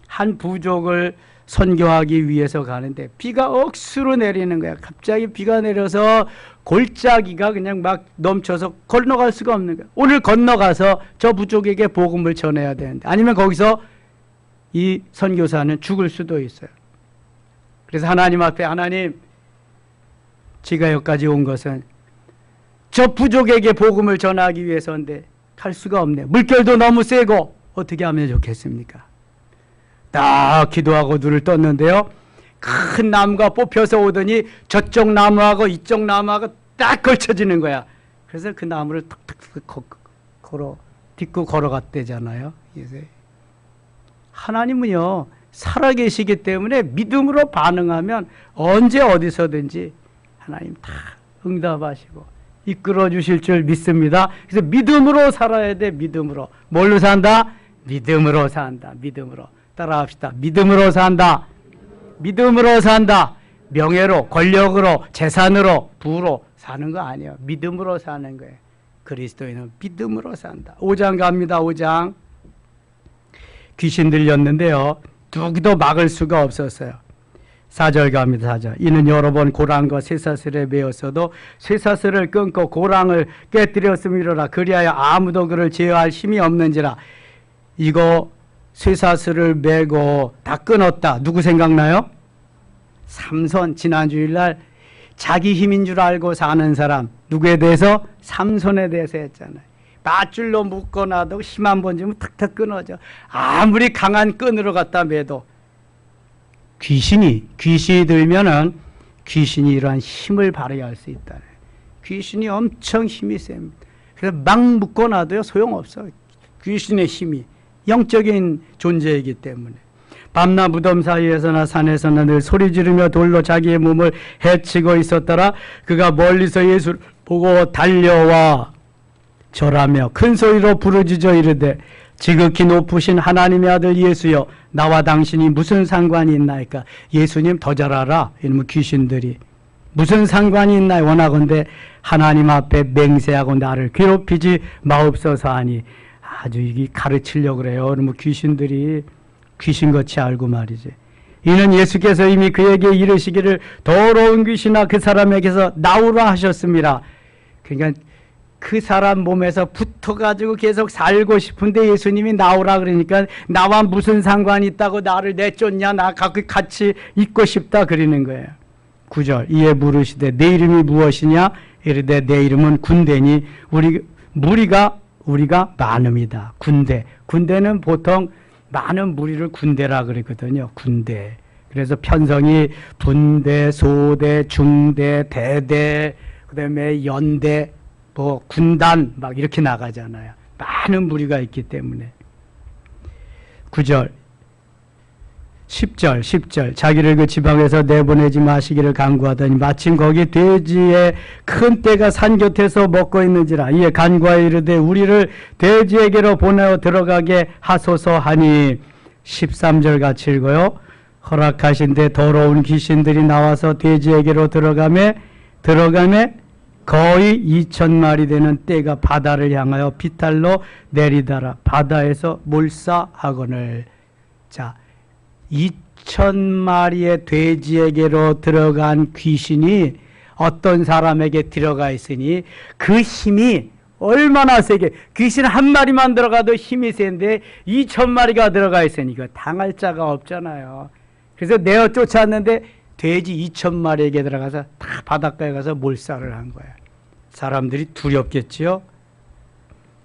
한 부족을 선교하기 위해서 가는데 비가 억수로 내리는 거야. 갑자기 비가 내려서 골짜기가 그냥 막 넘쳐서 건너갈 수가 없는 거야. 오늘 건너가서 저 부족에게 복음을 전해야 되는데 아니면 거기서 이 선교사는 죽을 수도 있어요. 그래서 하나님 앞에 하나님 제가 여기까지 온 것은 저 부족에게 복음을 전하기 위해서인데 갈 수가 없네. 물결도 너무 세고 어떻게 하면 좋겠습니까? 딱 기도하고 눈을 떴는데요. 큰 나무가 뽑혀서 오더니 저쪽 나무하고 이쪽 나무하고 딱 걸쳐지는 거야. 그래서 그 나무를 탁탁탁 딛고 걸어갔대잖아요. 하나님은요 살아계시기 때문에 믿음으로 반응하면 언제 어디서든지 하나님 다 응답하시고 이끌어 주실 줄 믿습니다. 그래서 믿음으로 살아야 돼. 믿음으로. 뭘로 산다? 믿음으로 산다. 믿음으로. 따라합시다. 믿음으로 산다. 믿음으로 산다. 명예로, 권력으로, 재산으로, 부로 사는 거 아니에요. 믿음으로 사는 거예요. 그리스도인은 믿음으로 산다. 5장 갑니다. 5장. 귀신 들렸는데요. 누구도 막을 수가 없었어요. 4절 갑니다. 4절. 이는 여러 번 고랑과 쇠사슬에 매었어도 쇠사슬을 끊고 고랑을 깨뜨렸음이로라. 그리하여 아무도 그를 제어할 힘이 없는지라. 이거 쇠사슬을 매고 다 끊었다. 누구 생각나요? 삼손. 지난 주일날 자기 힘인 줄 알고 사는 사람 누구에 대해서? 삼손에 대해서 했잖아요. 밧줄로 묶어놔도 힘 한 번 주면 탁탁 끊어져. 아무리 강한 끈으로 갖다 매도 귀신이 들면은 귀신이 이러한 힘을 발휘할 수 있다. 귀신이 엄청 힘이 셉니다. 그래서 막 묶어놔도요 소용없어. 귀신의 힘이 영적인 존재이기 때문에 밤낮 무덤 사이에서나 산에서나 늘 소리 지르며 돌로 자기의 몸을 해치고 있었더라. 그가 멀리서 예수를 보고 달려와 절하며 큰 소리로 부르짖어 이르되 지극히 높으신 하나님의 아들 예수여 나와 당신이 무슨 상관이 있나이까. 예수님 더 잘하라. 이러면 귀신들이 무슨 상관이 있나요? 원하건대 하나님 앞에 맹세하고 나를 괴롭히지 마옵소서 하니 아주 이게 가르치려고 그래요. 그러면 귀신들이 귀신같이 알고 말이지. 이는 예수께서 이미 그에게 이르시기를 더러운 귀신아 그 사람에게서 나오라 하셨습니다. 그러니까 그 사람 몸에서 붙어가지고 계속 살고 싶은데 예수님이 나오라 그러니까 나와 무슨 상관이 있다고 나를 내쫓냐. 나 같이 있고 싶다 그러는 거예요. 9절. 이에 물으시되 내 이름이 무엇이냐. 이르되 내 이름은 군대니 우리가 많음이다. 군대는 보통 많은 무리를 군대라 그러거든요. 군대. 그래서 편성이 분대, 소대, 중대, 대대, 그 다음에 연대, 군단 막 이렇게 나가잖아요. 많은 무리가 있기 때문에. 9절. 10절 자기를 그 지방에서 내보내지 마시기를 간구하더니 마침 거기 돼지의 큰 떼가 산 곁에서 먹고 있는지라 이에 간구하여 이르되 우리를 돼지에게로 보내어 들어가게 하소서 하니 13절 같이 읽어요. 허락하신데 더러운 귀신들이 나와서 돼지에게로 들어가매 거의 2,000마리 되는 떼가 바다를 향하여 비탈로 내리다라 바다에서 몰사하거늘. 자, 2,000마리의 돼지에게로 들어간 귀신이 어떤 사람에게 들어가 있으니 그 힘이 얼마나 세게, 귀신 한 마리만 들어가도 힘이 센데 2,000마리가 들어가 있으니 이거 당할 자가 없잖아요. 그래서 내어 쫓았는데 돼지 2,000마리에게 들어가서 다 바닷가에 가서 몰살을 한 거야. 사람들이 두렵겠지요.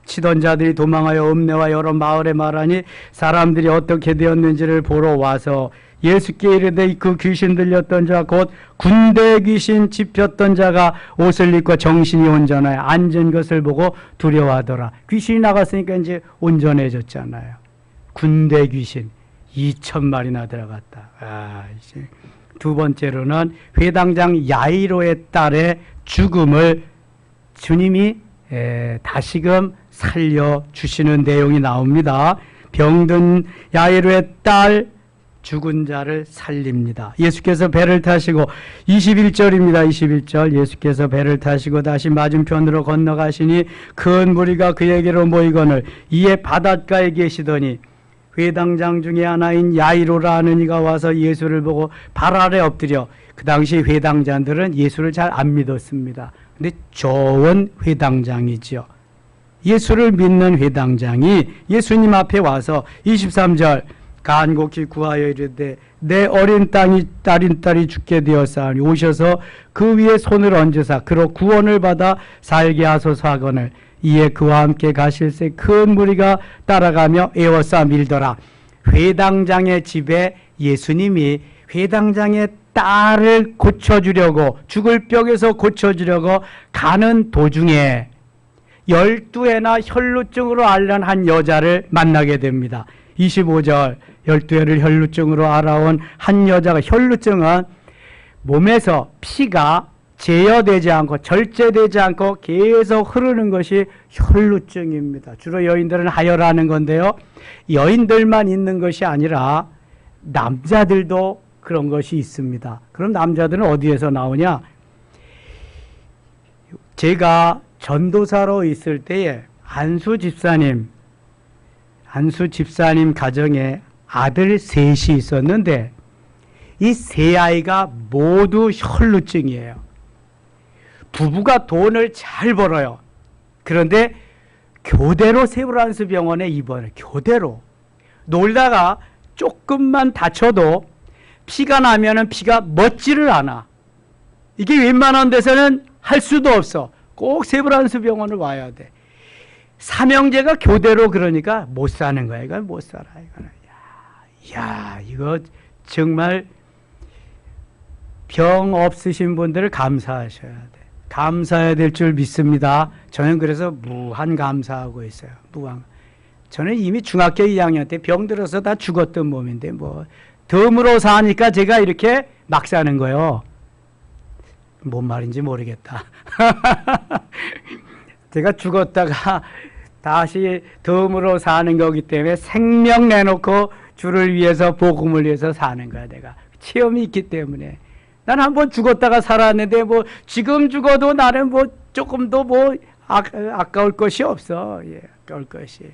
치던 자들이 도망하여 읍내와 여러 마을에 말하니 사람들이 어떻게 되었는지를 보러 와서 예수께 이르되 그 귀신 들렸던 자 곧 군대 귀신 집혔던 자가 옷을 입고 정신이 온전하여 앉은 것을 보고 두려워하더라. 귀신이 나갔으니까 이제 온전해졌잖아요. 군대 귀신 2,000마리나 들어갔다. 이제 두 번째로는 회당장 야이로의 딸의 죽음을 주님이 다시금 살려주시는 내용이 나옵니다. 병든 야이로의 딸 죽은 자를 살립니다. 예수께서 배를 타시고 21절입니다. 21절 예수께서 배를 타시고 다시 맞은편으로 건너가시니 큰 무리가 그에게로 모이거늘 이에 바닷가에 계시더니 회당장 중에 하나인 야이로라 하는 이가 와서 예수를 보고 발 아래 엎드려 그 당시 회당장들은 예수를 잘 안 믿었습니다. 근데 좋은 회당장이지요. 예수를 믿는 회당장이 예수님 앞에 와서 23절 간곡히 구하여 이르되 내 어린 딸이 죽게 되었사오니 오셔서 그 위에 손을 얹으사 그로 구원을 받아 살게 하소서 하거늘 이에 그와 함께 가실새 큰 무리가 따라가며 에워싸 밀더라. 회당장의 집에 예수님이 회당장의 딸을 고쳐주려고 죽을 병에서 고쳐주려고 가는 도중에 12해나 혈루증으로 앓는 한 여자를 만나게 됩니다. 25절 12해를 혈루증으로 앓아온 한 여자가 혈루증은 몸에서 피가 제어되지 않고 절제되지 않고 계속 흐르는 것이 혈루증입니다. 주로 여인들은 하혈하는 건데요. 여인들만 있는 것이 아니라 남자들도 그런 것이 있습니다. 그럼 남자들은 어디에서 나오냐? 제가 전도사로 있을 때에 안수 집사님 가정에 아들 셋이 있었는데 이 세 아이가 모두 혈루증이에요. 부부가 돈을 잘 벌어요. 그런데 교대로 세브란스 병원에 입원해. 교대로. 놀다가 조금만 다쳐도 피가 나면은 피가 멎지를 않아. 이게 웬만한 데서는 할 수도 없어. 꼭 세브란스 병원을 와야 돼. 삼형제가 교대로 그러니까 못 사는 거야. 이건 못 살아. 이거는. 야, 이거 정말 병 없으신 분들을 감사하셔야 돼. 감사해야 될 줄 믿습니다. 저는 그래서 무한 감사하고 있어요. 무한. 저는 이미 중학교 2학년 때 병 들어서 다 죽었던 몸인데 뭐 덤으로 사니까 제가 이렇게 막 사는 거예요. 뭔 말인지 모르겠다. 제가 죽었다가 다시 덤으로 사는 거기 때문에 생명 내놓고 주를 위해서 복음을 위해서 사는 거야. 내가 체험이 있기 때문에. 난 한번 죽었다가 살았는데 뭐 지금 죽어도 나는 뭐 조금도 뭐 아까울 것이 없어. 예, 아까울 것이.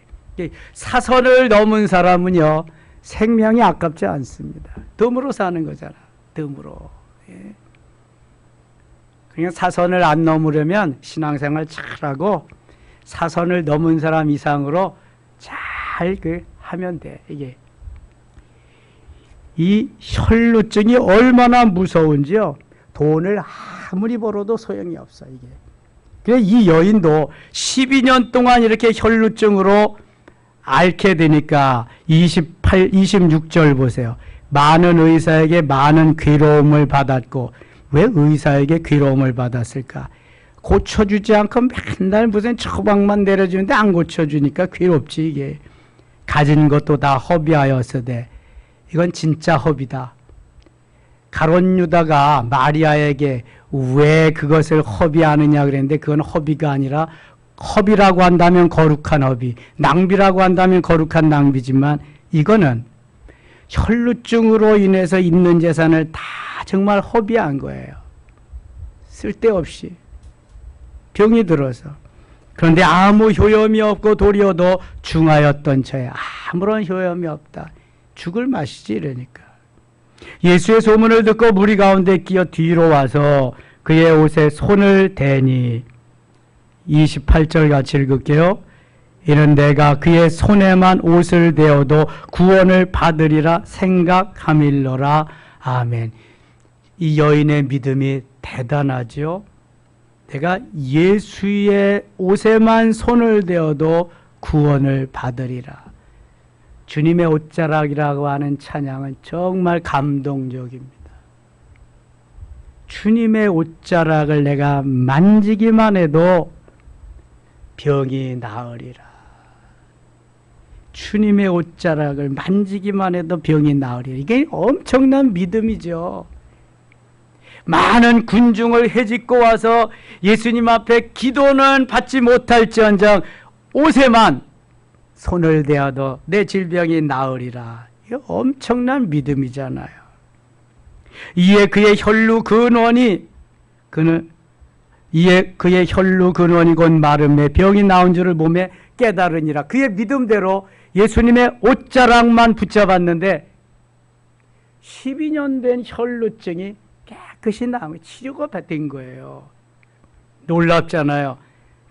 사선을 넘은 사람은요 생명이 아깝지 않습니다. 덤으로 사는 거잖아. 덤으로. 예. 그냥 사선을 안 넘으려면 신앙생활 잘하고 사선을 넘은 사람 이상으로 잘 하면 돼. 이게 이 혈루증이 얼마나 무서운지요. 돈을 아무리 벌어도 소용이 없어. 이게. 그래 이 여인도 12년 동안 이렇게 혈루증으로 앓게 되니까 26절 보세요. 많은 의사에게 많은 괴로움을 받았고 왜 의사에게 괴로움을 받았을까? 고쳐주지 않고 맨날 무슨 처방만 내려주는데 안 고쳐주니까 괴롭지 이게. 가진 것도 다 허비하였으되 이건 진짜 허비다. 가룟 유다가 마리아에게 왜 그것을 허비하느냐 그랬는데 그건 허비가 아니라 허비라고 한다면 거룩한 허비, 낭비라고 한다면 거룩한 낭비지만 이거는 혈루증으로 인해서 있는 재산을 다 정말 허비한 거예요. 쓸데없이 병이 들어서. 그런데 아무 효염이 없고 도리어도 중하였던 저에 아무런 효염이 없다. 죽을 맛이지 이러니까. 예수의 소문을 듣고 무리 가운데 끼어 뒤로 와서 그의 옷에 손을 대니 28절 같이 읽을게요. 이는 내가 그의 손에만 옷을 대어도 구원을 받으리라 생각함일러라. 아멘. 이 여인의 믿음이 대단하죠. 내가 예수의 옷에만 손을 대어도 구원을 받으리라. 주님의 옷자락이라고 하는 찬양은 정말 감동적입니다. 주님의 옷자락을 내가 만지기만 해도 병이 나으리라. 주님의 옷자락을 만지기만 해도 병이 나으리라. 이게 엄청난 믿음이죠. 많은 군중을 헤집고 와서 예수님 앞에 기도는 받지 못할지언정 옷에만 손을 대어도 내 질병이 나으리라. 이거 엄청난 믿음이잖아요. 이에 그의 혈루 근원이 곧 마름에 병이 나온 줄을 몸에 깨달으니라. 그의 믿음대로 예수님의 옷자락만 붙잡았는데 12년 된 혈루증이 깨끗이 나온 치료가 된 거예요. 놀랍잖아요.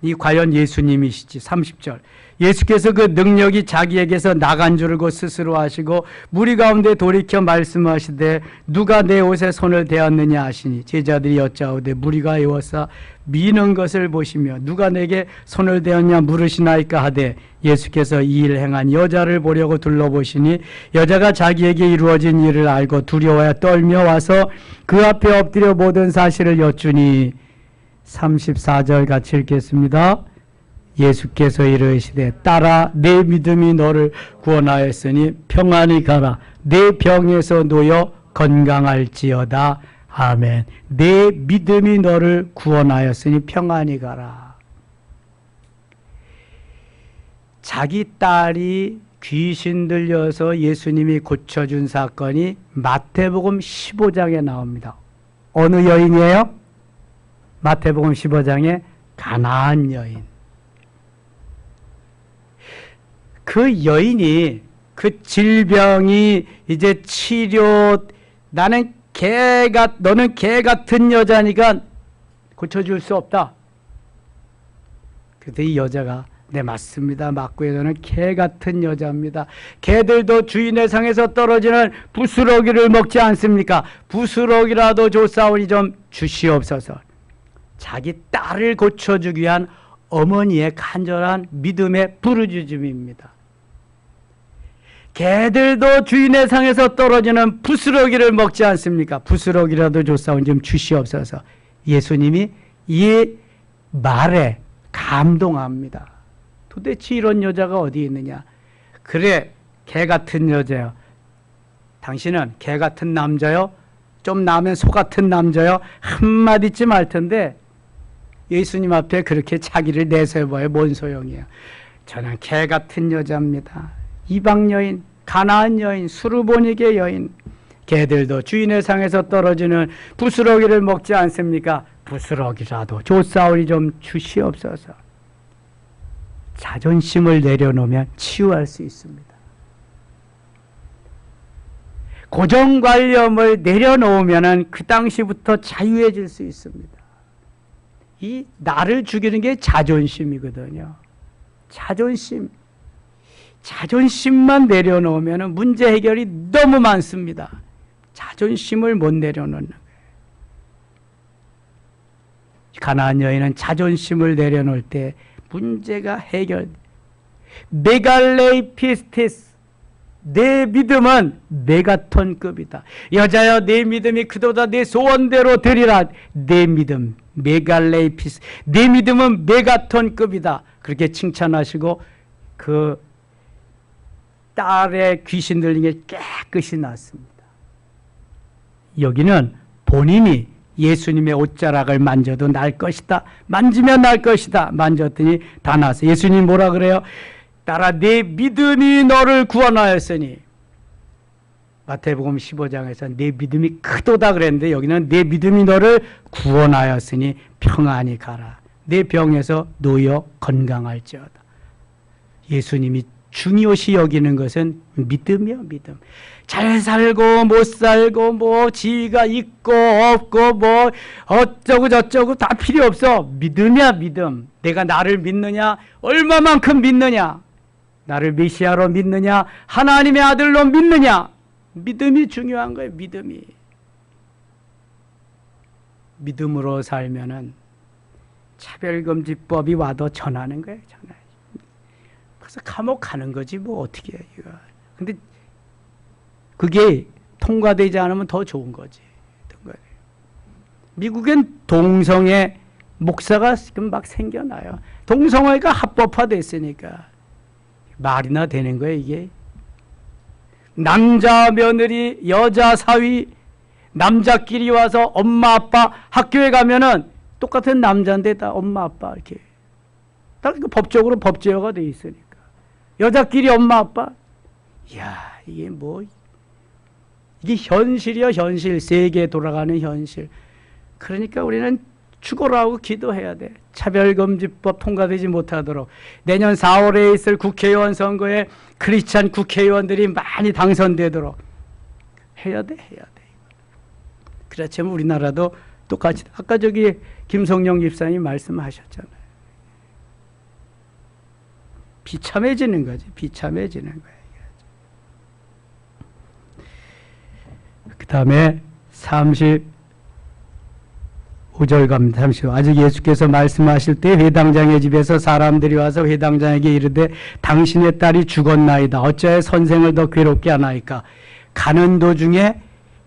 이 과연 예수님이시지. 30절. 예수께서 그 능력이 자기에게서 나간 줄을 곧 스스로 아시고 무리 가운데 돌이켜 말씀하시되 누가 내 옷에 손을 대었느냐 하시니 제자들이 여짜오되 무리가 에워싸 미는 것을 보시며 누가 내게 손을 대었냐 물으시나이까 하되 예수께서 이 일을 행한 여자를 보려고 둘러보시니 여자가 자기에게 이루어진 일을 알고 두려워야 떨며 와서 그 앞에 엎드려 모든 사실을 여쭈니 34절 같이 읽겠습니다. 예수께서 이르시되 딸아 내 믿음이 너를 구원하였으니 평안히 가라. 내 병에서 놓여 건강할지어다. 아멘. 내 믿음이 너를 구원하였으니 평안히 가라. 자기 딸이 귀신 들려서 예수님이 고쳐준 사건이 마태복음 15장에 나옵니다. 어느 여인이에요? 마태복음 15장에 가나안 여인. 그 여인이 그 질병이 이제 너는 개 같은 여자니까 고쳐줄 수 없다. 그때 이 여자가 네 맞습니다. 맞고요. 저는 개 같은 여자입니다. 개들도 주인의 상에서 떨어지는 부스러기를 먹지 않습니까? 부스러기라도 줬사오니 좀 주시옵소서. 자기 딸을 고쳐주기 위한 어머니의 간절한 믿음의 부르짖음입니다. 개들도 주인의 상에서 떨어지는 부스러기를 먹지 않습니까? 부스러기라도 줬사오니 좀 주시옵소서. 예수님이 이 말에 감동합니다. 도대체 이런 여자가 어디 있느냐? 그래, 개 같은 여자요. 당신은 개 같은 남자요? 좀 나면 소 같은 남자요? 한마디쯤 할 텐데 예수님 앞에 그렇게 자기를 내세워봐야 뭔 소용이에요. 저는 개 같은 여자입니다. 이방 여인, 가나안 여인, 수르보니게 여인. 개들도 주인의 상에서 떨어지는 부스러기를 먹지 않습니까? 부스러기라도 줬사오니 좀 주시옵소서. 자존심을 내려놓으면 치유할 수 있습니다. 고정관념을 내려놓으면 그 당시부터 자유해질 수 있습니다. 이 나를 죽이는 게 자존심이거든요. 자존심만 내려놓으면 문제 해결이 너무 많습니다. 자존심을 못 내려놓는 거예요. 가나안 여인은 자존심을 내려놓을 때 문제가 해결. 메갈레이 피스티스. 내 믿음은 메가톤급이다. 여자여 내 믿음이 그보다 내 소원대로 되리라. 내 믿음 메갈레이 피스. 내 믿음은 메가톤급이다. 그렇게 칭찬하시고 그 딸의 귀신 들린 게 깨끗이 났습니다. 여기는 본인이 예수님의 옷자락을 만져도 날 것이다. 만지면 날 것이다. 만졌더니 다 났어요. 예수님 뭐라 그래요? 딸아, 내 믿음이 너를 구원하였으니. 마태복음 15장에서 내 믿음이 크도다 그랬는데 여기는 내 믿음이 너를 구원하였으니 평안히 가라. 내 병에서 놓여 건강할지어다. 예수님이 중요시 여기는 것은 믿음이요, 믿음. 잘 살고 못 살고 뭐 지위가 있고 없고 뭐 어쩌고 저쩌고 다 필요 없어. 믿음이야, 믿음. 내가 나를 믿느냐, 얼마만큼 믿느냐, 나를 메시아로 믿느냐, 하나님의 아들로 믿느냐. 믿음이 중요한 거예요. 믿음이. 믿음으로 살면은 차별금지법이 와도 전하는 거예요. 전하죠. 그래서 감옥 가는 거지 뭐 어떻게 해 이거. 근데 그게 통과되지 않으면 더 좋은 거지. 미국엔 동성애 목사가 지금 막 생겨나요. 동성애가 합법화됐으니까 말이나 되는 거예요 이게. 남자 며느리, 여자 사위, 남자끼리 와서 엄마 아빠 학교에 가면은 똑같은 남자인데 다 엄마 아빠 이렇게 다 법적으로 법제화가 돼 있으니까. 여자끼리 엄마 아빠. 이야, 이게 뭐 이게 현실이야, 현실. 세계에 돌아가는 현실. 그러니까 우리는 죽어라고 기도해야 돼. 차별금지법 통과되지 못하도록. 내년 4월에 있을 국회의원 선거에 크리스찬 국회의원들이 많이 당선되도록 해야 돼, 해야 돼. 그렇지만 우리나라도 똑같이 아까 저기 김성령 집사님 말씀하셨잖아요. 비참해지는 거지, 비참해지는 거예요. 그 다음에 35절 갑니다. 35. 아직 예수께서 말씀하실 때 회당장의 집에서 사람들이 와서 회당장에게 이르되 당신의 딸이 죽었나이다. 어찌하여 선생을 더 괴롭게 하나이까. 가는 도중에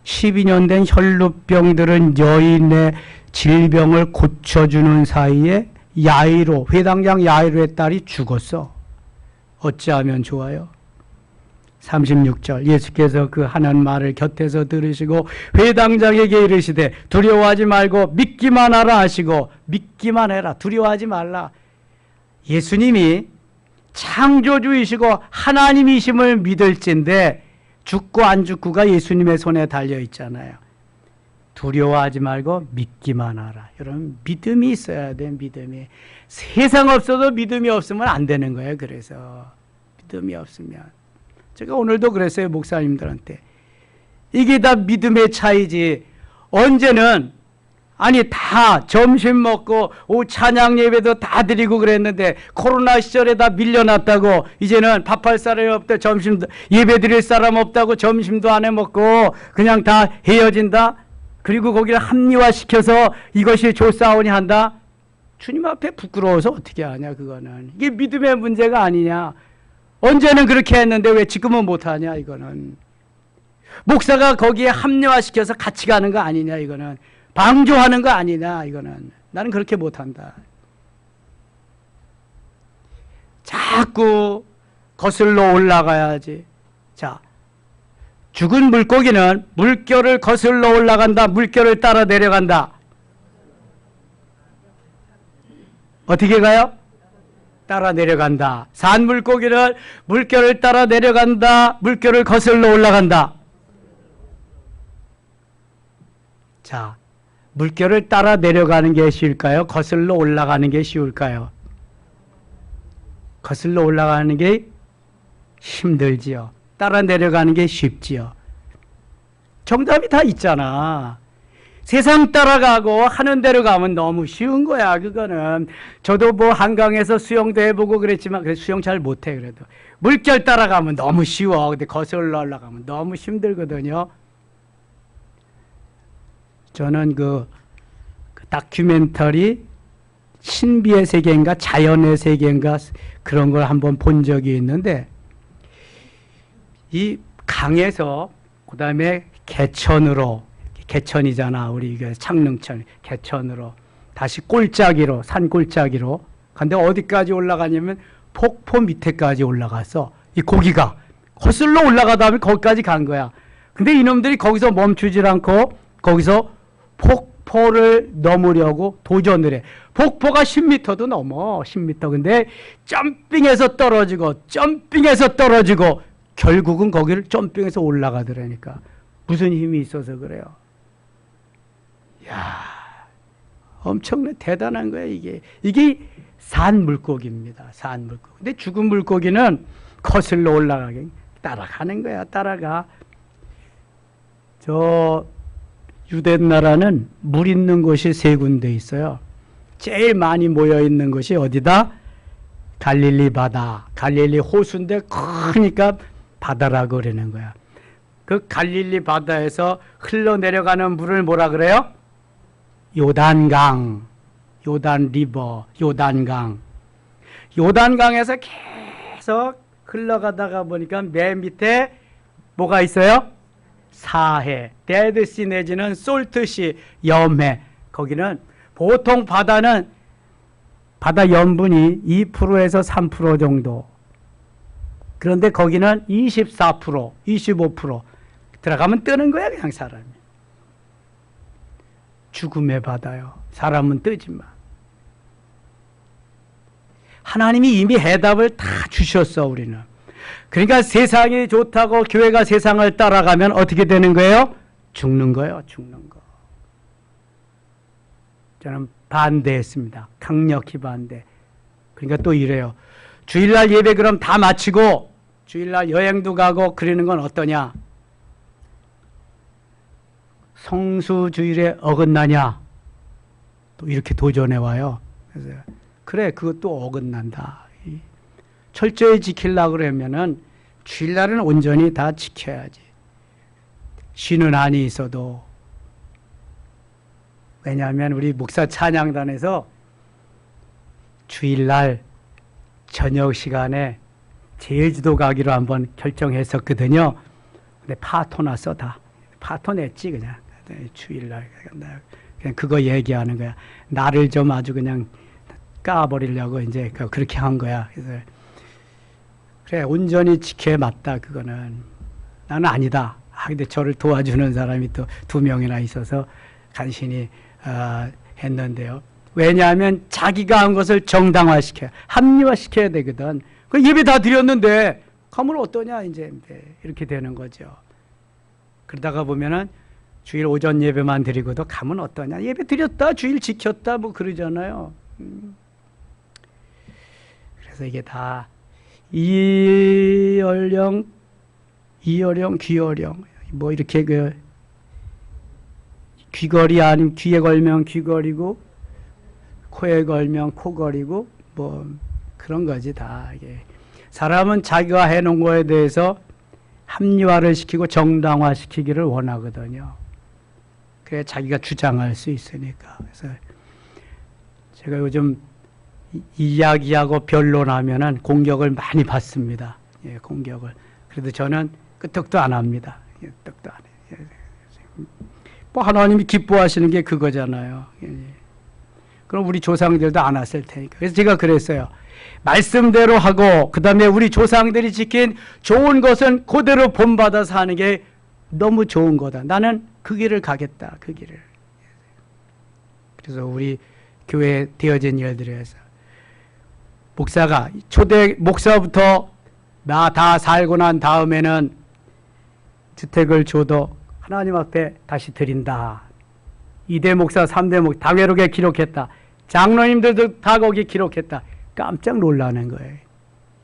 12년 된 혈루병들은 여인의 질병을 고쳐주는 사이에 야이로, 회당장 야이로의 딸이 죽었어. 어찌하면 좋아요? 36절 예수께서 그 하는 말을 곁에서 들으시고 회당장에게 이르시되 두려워하지 말고 믿기만 하라 하시고. 믿기만 해라, 두려워하지 말라. 예수님이 창조주이시고 하나님이심을 믿을진데 죽고 안 죽고가 예수님의 손에 달려 있잖아요. 두려워하지 말고 믿기만 하라. 여러분 믿음이 있어야 돼. 믿음이. 세상 없어도 믿음이 없으면 안 되는 거예요. 그래서 믿음이 없으면. 제가 오늘도 그랬어요. 목사님들한테. 이게 다 믿음의 차이지. 언제는 아니 다 점심 먹고 찬양 예배도 다 드리고 그랬는데 코로나 시절에 다 밀려났다고 이제는 밥할 사람이 없다. 점심도 예배 드릴 사람 없다고 점심도 안 해 먹고 그냥 다 헤어진다. 그리고 거기를 합리화시켜서 이것이 좋사오니 한다. 주님 앞에 부끄러워서 어떻게 하냐 그거는. 이게 믿음의 문제가 아니냐. 언제는 그렇게 했는데 왜 지금은 못하냐 이거는. 목사가 거기에 합리화시켜서 같이 가는 거 아니냐 이거는. 방조하는 거 아니냐 이거는. 나는 그렇게 못한다. 자꾸 거슬러 올라가야지. 자, 죽은 물고기는 물결을 거슬러 올라간다. 물결을 따라 내려간다. 어떻게 가요? 따라 내려간다. 산 물고기는 물결을 따라 내려간다. 물결을 거슬러 올라간다. 자, 물결을 따라 내려가는 게 쉬울까요? 거슬러 올라가는 게 쉬울까요? 거슬러 올라가는 게 힘들지요. 따라 내려가는 게 쉽지요. 정답이 다 있잖아. 세상 따라가고 하는 대로 가면 너무 쉬운 거야. 그거는 저도 뭐 한강에서 수영도 해보고 그랬지만 그래 수영 잘 못해. 그래도 물결 따라가면 너무 쉬워. 근데 거슬러 올라가면 너무 힘들거든요. 저는 그 다큐멘터리 신비의 세계인가 자연의 세계인가 그런 걸 한번 본 적이 있는데 이 강에서 그 다음에 개천으로, 개천이잖아 우리 창릉천, 개천으로 다시 꼴짜기로, 산 꼴짜기로. 근데 어디까지 올라가냐면 폭포 밑에까지 올라가서 이 고기가 거슬러 올라가다 보면 거기까지 간 거야. 근데 이놈들이 거기서 멈추질 않고 거기서 폭포를 넘으려고 도전을 해. 폭포가 10m도 넘어. 10m. 근데 점핑해서 떨어지고 결국은 거기를 점핑해서 올라가더라니까. 무슨 힘이 있어서 그래요. 야, 엄청나 대단한 거야 이게. 이게 산 물고기입니다. 산 물고기. 근데 죽은 물고기는 거슬러 올라가게 따라가는 거야. 따라가. 저 유대 나라는 물 있는 곳이 세 군데 있어요. 제일 많이 모여 있는 곳이 어디다? 갈릴리 바다. 갈릴리 호수인데 크니까 바다라고 그러는 거야. 그 갈릴리 바다에서 흘러내려가는 물을 뭐라 그래요? 요단강, 요단 리버, 요단강. 요단강에서 계속 흘러가다가 보니까 맨 밑에 뭐가 있어요? 사해, 데드시 내지는 솔트시, 염해. 거기는 보통 바다는 바다 염분이 2%에서 3% 정도. 그런데 거기는 24%, 25% 들어가면 뜨는 거야 그냥 사람이. 죽음의 바다요. 사람은 뜨지만. 하나님이 이미 해답을 다 주셨어 우리는. 그러니까 세상이 좋다고 교회가 세상을 따라가면 어떻게 되는 거예요? 죽는 거예요. 죽는 거. 저는 반대했습니다. 강력히 반대. 그러니까 또 이래요. 주일날 예배 그럼 다 마치고 주일날 여행도 가고 그러는 건 어떠냐? 성수주일에 어긋나냐? 또 이렇게 도전해 와요. 그래서 그래 그것도 어긋난다. 철저히 지키려고 그러면은 주일날은 온전히 다 지켜야지. 쉬는 한이 있어도. 왜냐하면 우리 목사 찬양단에서 주일날 저녁 시간에 제주도 가기로 한번 결정했었거든요. 근데 파토 났어 다. 파토 냈지 그냥. 주일날 그냥 그거 얘기하는 거야. 나를 좀 아주 그냥 까버리려고 이제 그렇게 한 거야. 그래서 그래 온전히 지켜야 맞다 그거는. 나는 아니다. 근데 저를 도와주는 사람이 또 2명이나 있어서 간신히 했는데요. 왜냐하면 자기가 한 것을 정당화시켜야, 합리화시켜야 되거든. 그 예배 다 드렸는데 가면 어떠냐 이제 이렇게 되는 거죠. 그러다가 보면은 주일 오전 예배만 드리고도 가면 어떠냐. 예배 드렸다, 주일 지켰다 뭐 그러잖아요. 그래서 이게 다 이어령, 귀어령 뭐 이렇게 그 귀걸이 아니면 귀에 걸면 귀걸이고 코에 걸면 코걸이고 뭐 그런 거지 다. 이게 사람은 자기가 해놓은 거에 대해서 합리화를 시키고 정당화시키기를 원하거든요. 그래 자기가 주장할 수 있으니까. 그래서 제가 요즘 이야기하고 변론하면은 공격을 많이 받습니다. 예, 공격을. 그래도 저는 끄떡도 안 합니다. 예, 끄떡도 안 해요. 뭐 하나님이 기뻐하시는 게 그거잖아요. 예. 그럼 우리 조상들도 안 왔을 테니까. 그래서 제가 그랬어요. 말씀대로 하고 그 다음에 우리 조상들이 지킨 좋은 것은 그대로 본받아서 하는 게 너무 좋은 거다. 나는 그 길을 가겠다. 그 길을. 그래서 우리 교회에 되어진 일들에서 목사가 초대 목사부터 나 다 살고 난 다음에는 주택을 줘도 하나님 앞에 다시 드린다. 2대 목사, 3대 목사 다회록에 기록했다. 장로님들도 다 거기 기록했다. 깜짝 놀라는 거예요.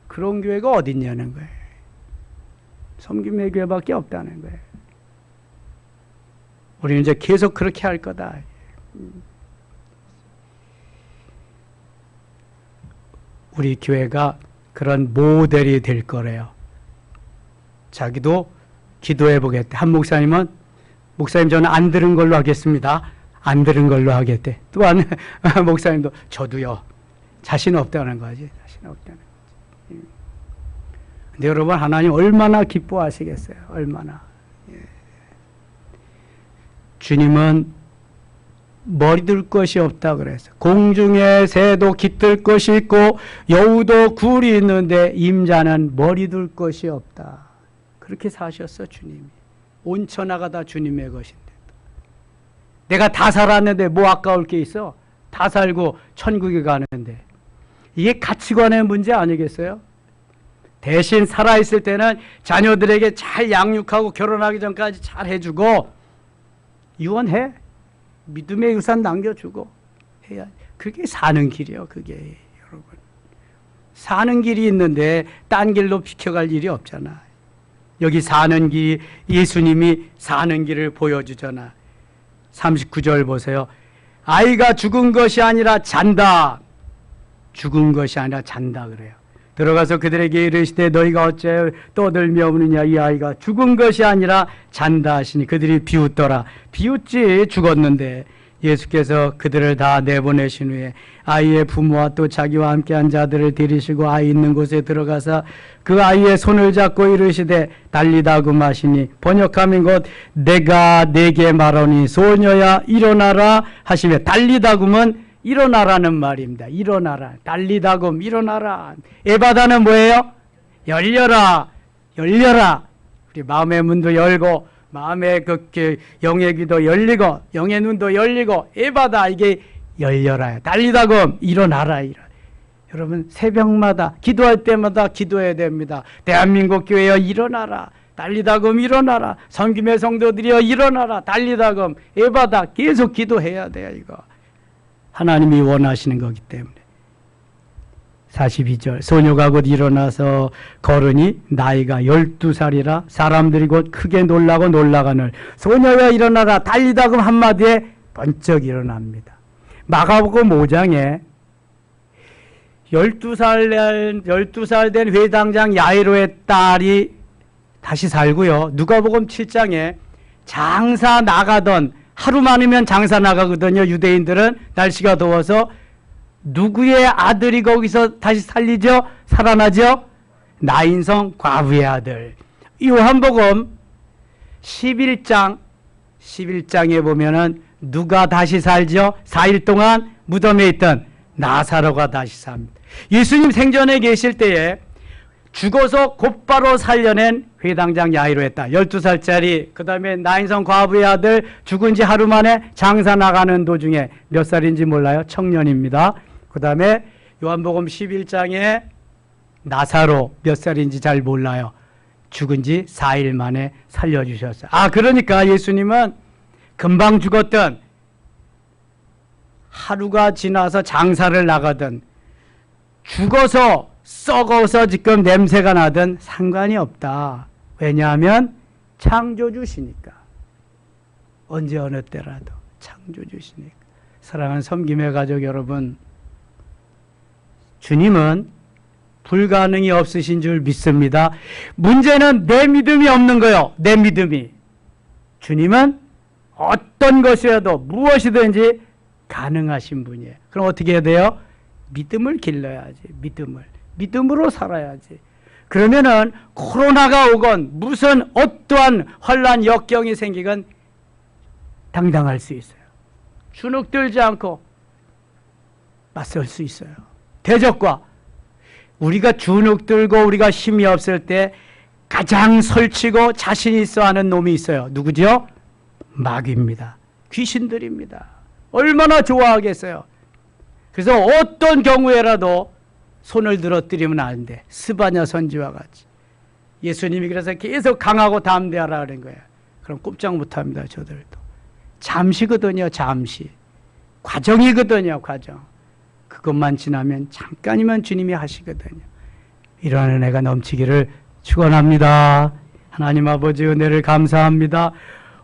그런 교회가 어딨냐는 거예요. 섬김의 교회밖에 없다는 거예요. 우리는 이제 계속 그렇게 할 거다. 우리 교회가 그런 모델이 될 거래요. 자기도 기도해 보겠대. 한 목사님은 목사님 저는 안 들은 걸로 하겠습니다. 안 들은 걸로 하겠대. 또 한 목사님도 저도요. 자신 없다는 거지. 자신 없다는 거지. 근데 여러분 하나님 얼마나 기뻐하시겠어요. 얼마나. 예. 주님은 머리 둘 것이 없다 그랬어. 공중에 새도 깃들 것이 있고 여우도 굴이 있는데 임자는 머리 둘 것이 없다. 그렇게 사셨어 주님이. 온 천하가 다 주님의 것인데 내가 다 살았는데 뭐 아까울 게 있어? 다 살고 천국에 가는데. 이게 가치관의 문제 아니겠어요? 대신 살아있을 때는 자녀들에게 잘 양육하고 결혼하기 전까지 잘 해주고 유언해. 믿음의 유산 남겨주고 해야. 그게 사는 길이에요. 그게 여러분. 사는 길이 있는데 딴 길로 비켜갈 일이 없잖아. 여기 사는 길, 예수님이 사는 길을 보여주잖아. 39절 보세요. 아이가 죽은 것이 아니라 잔다. 죽은 것이 아니라 잔다 그래요. 들어가서 그들에게 이르시되 너희가 어째 떠들며 우느냐. 이 아이가 죽은 것이 아니라 잔다 하시니 그들이 비웃더라. 비웃지 죽었는데. 예수께서 그들을 다 내보내신 후에 아이의 부모와 또 자기와 함께한 자들을 데리시고 아이 있는 곳에 들어가서 그 아이의 손을 잡고 이르시되 달리다금 하시니 번역하면 곧 내가 네게 말하니 소녀야 일어나라 하시며 달리다금은 일어나라는 말입니다. 일어나라. 달리다금 일어나라. 에바다는 뭐예요? 열려라. 열려라. 우리 마음의 문도 열고 마음의 그 영의 귀도 열리고 영의 눈도 열리고 에바다. 이게 열려라. 달리다금 일어나라. 여러분 새벽마다 기도할 때마다 기도해야 됩니다. 대한민국 교회여 일어나라. 달리다금 일어나라. 섬김의 성도들이여 일어나라. 달리다금 에바다. 계속 기도해야 돼요. 이거 하나님이 원하시는 거기 때문에. 42절 소녀가 곧 일어나서 걸으니 나이가 12살이라 사람들이 곧 크게 놀라고 놀라가늘 소녀야 일어나라. 달리다금 한마디에 번쩍 일어납니다. 마가복음 5장에 12살 된 회당장 야이로의 딸이 다시 살고요. 누가복음 7장에 장사 나가던 하루 많으면 장사 나가거든요. 유대인들은 날씨가 더워서 누구의 아들이 거기서 다시 살리죠? 살아나죠? 나인성 과부의 아들. 요한복음 11장에 보면은 누가 다시 살죠? 4일 동안 무덤에 있던 나사로가 다시 삽니다. 예수님 생전에 계실 때에 죽어서 곧바로 살려낸 회당장 야이로의 딸 12살짜리, 그 다음에 나인성 과부의 아들 죽은 지 하루 만에 장사 나가는 도중에 몇 살인지 몰라요? 청년입니다. 그 다음에 요한복음 11장에 나사로 몇 살인지 잘 몰라요. 죽은 지 4일 만에 살려주셨어요. 그러니까 예수님은 금방 죽었던, 하루가 지나서 장사를 나가든, 죽어서 썩어서 지금 냄새가 나든 상관이 없다. 왜냐하면 창조주시니까. 언제 어느 때라도 창조주시니까. 사랑하는 섬김의 가족 여러분, 주님은 불가능이 없으신 줄 믿습니다. 문제는 내 믿음이 없는 거예요. 내 믿음이. 주님은 어떤 것이라도 무엇이든지 가능하신 분이에요. 그럼 어떻게 해야 돼요? 믿음을 길러야지. 믿음으로 살아야지. 그러면은 코로나가 오건 무슨 어떠한 혼란 역경이 생기건 당당할 수 있어요. 주눅들지 않고 맞설 수 있어요. 대적과. 우리가 주눅들고 우리가 힘이 없을 때 가장 설치고 자신 있어 하는 놈이 있어요. 누구죠? 마귀입니다. 귀신들입니다. 얼마나 좋아하겠어요. 그래서 어떤 경우에라도 손을 들어뜨리면 안 돼. 스바냐 선지와 같이. 예수님이 그래서 계속 강하고 담대하라 그런 거예요. 그럼 꼼짝 못합니다. 저들도. 잠시거든요. 잠시. 과정이거든요. 과정. 그것만 지나면 잠깐이면 주님이 하시거든요. 이러한 은혜가 넘치기를 축원합니다. 하나님 아버지 은혜를 감사합니다.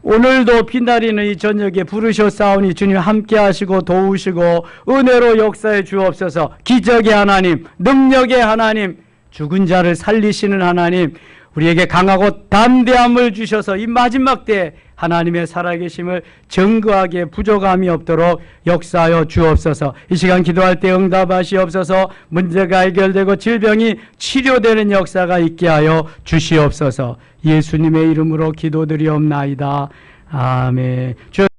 오늘도 빛나리는 이 저녁에 부르셨사오니 주님 함께 하시고 도우시고 은혜로 역사해 주옵소서. 기적의 하나님, 능력의 하나님, 죽은 자를 살리시는 하나님, 우리에게 강하고 담대함을 주셔서 이 마지막 때에 하나님의 살아계심을 증거하기에 부족함이 없도록 역사하여 주옵소서. 이 시간 기도할 때 응답하시옵소서. 문제가 해결되고 질병이 치료되는 역사가 있게 하여 주시옵소서. 예수님의 이름으로 기도드리옵나이다. 아멘.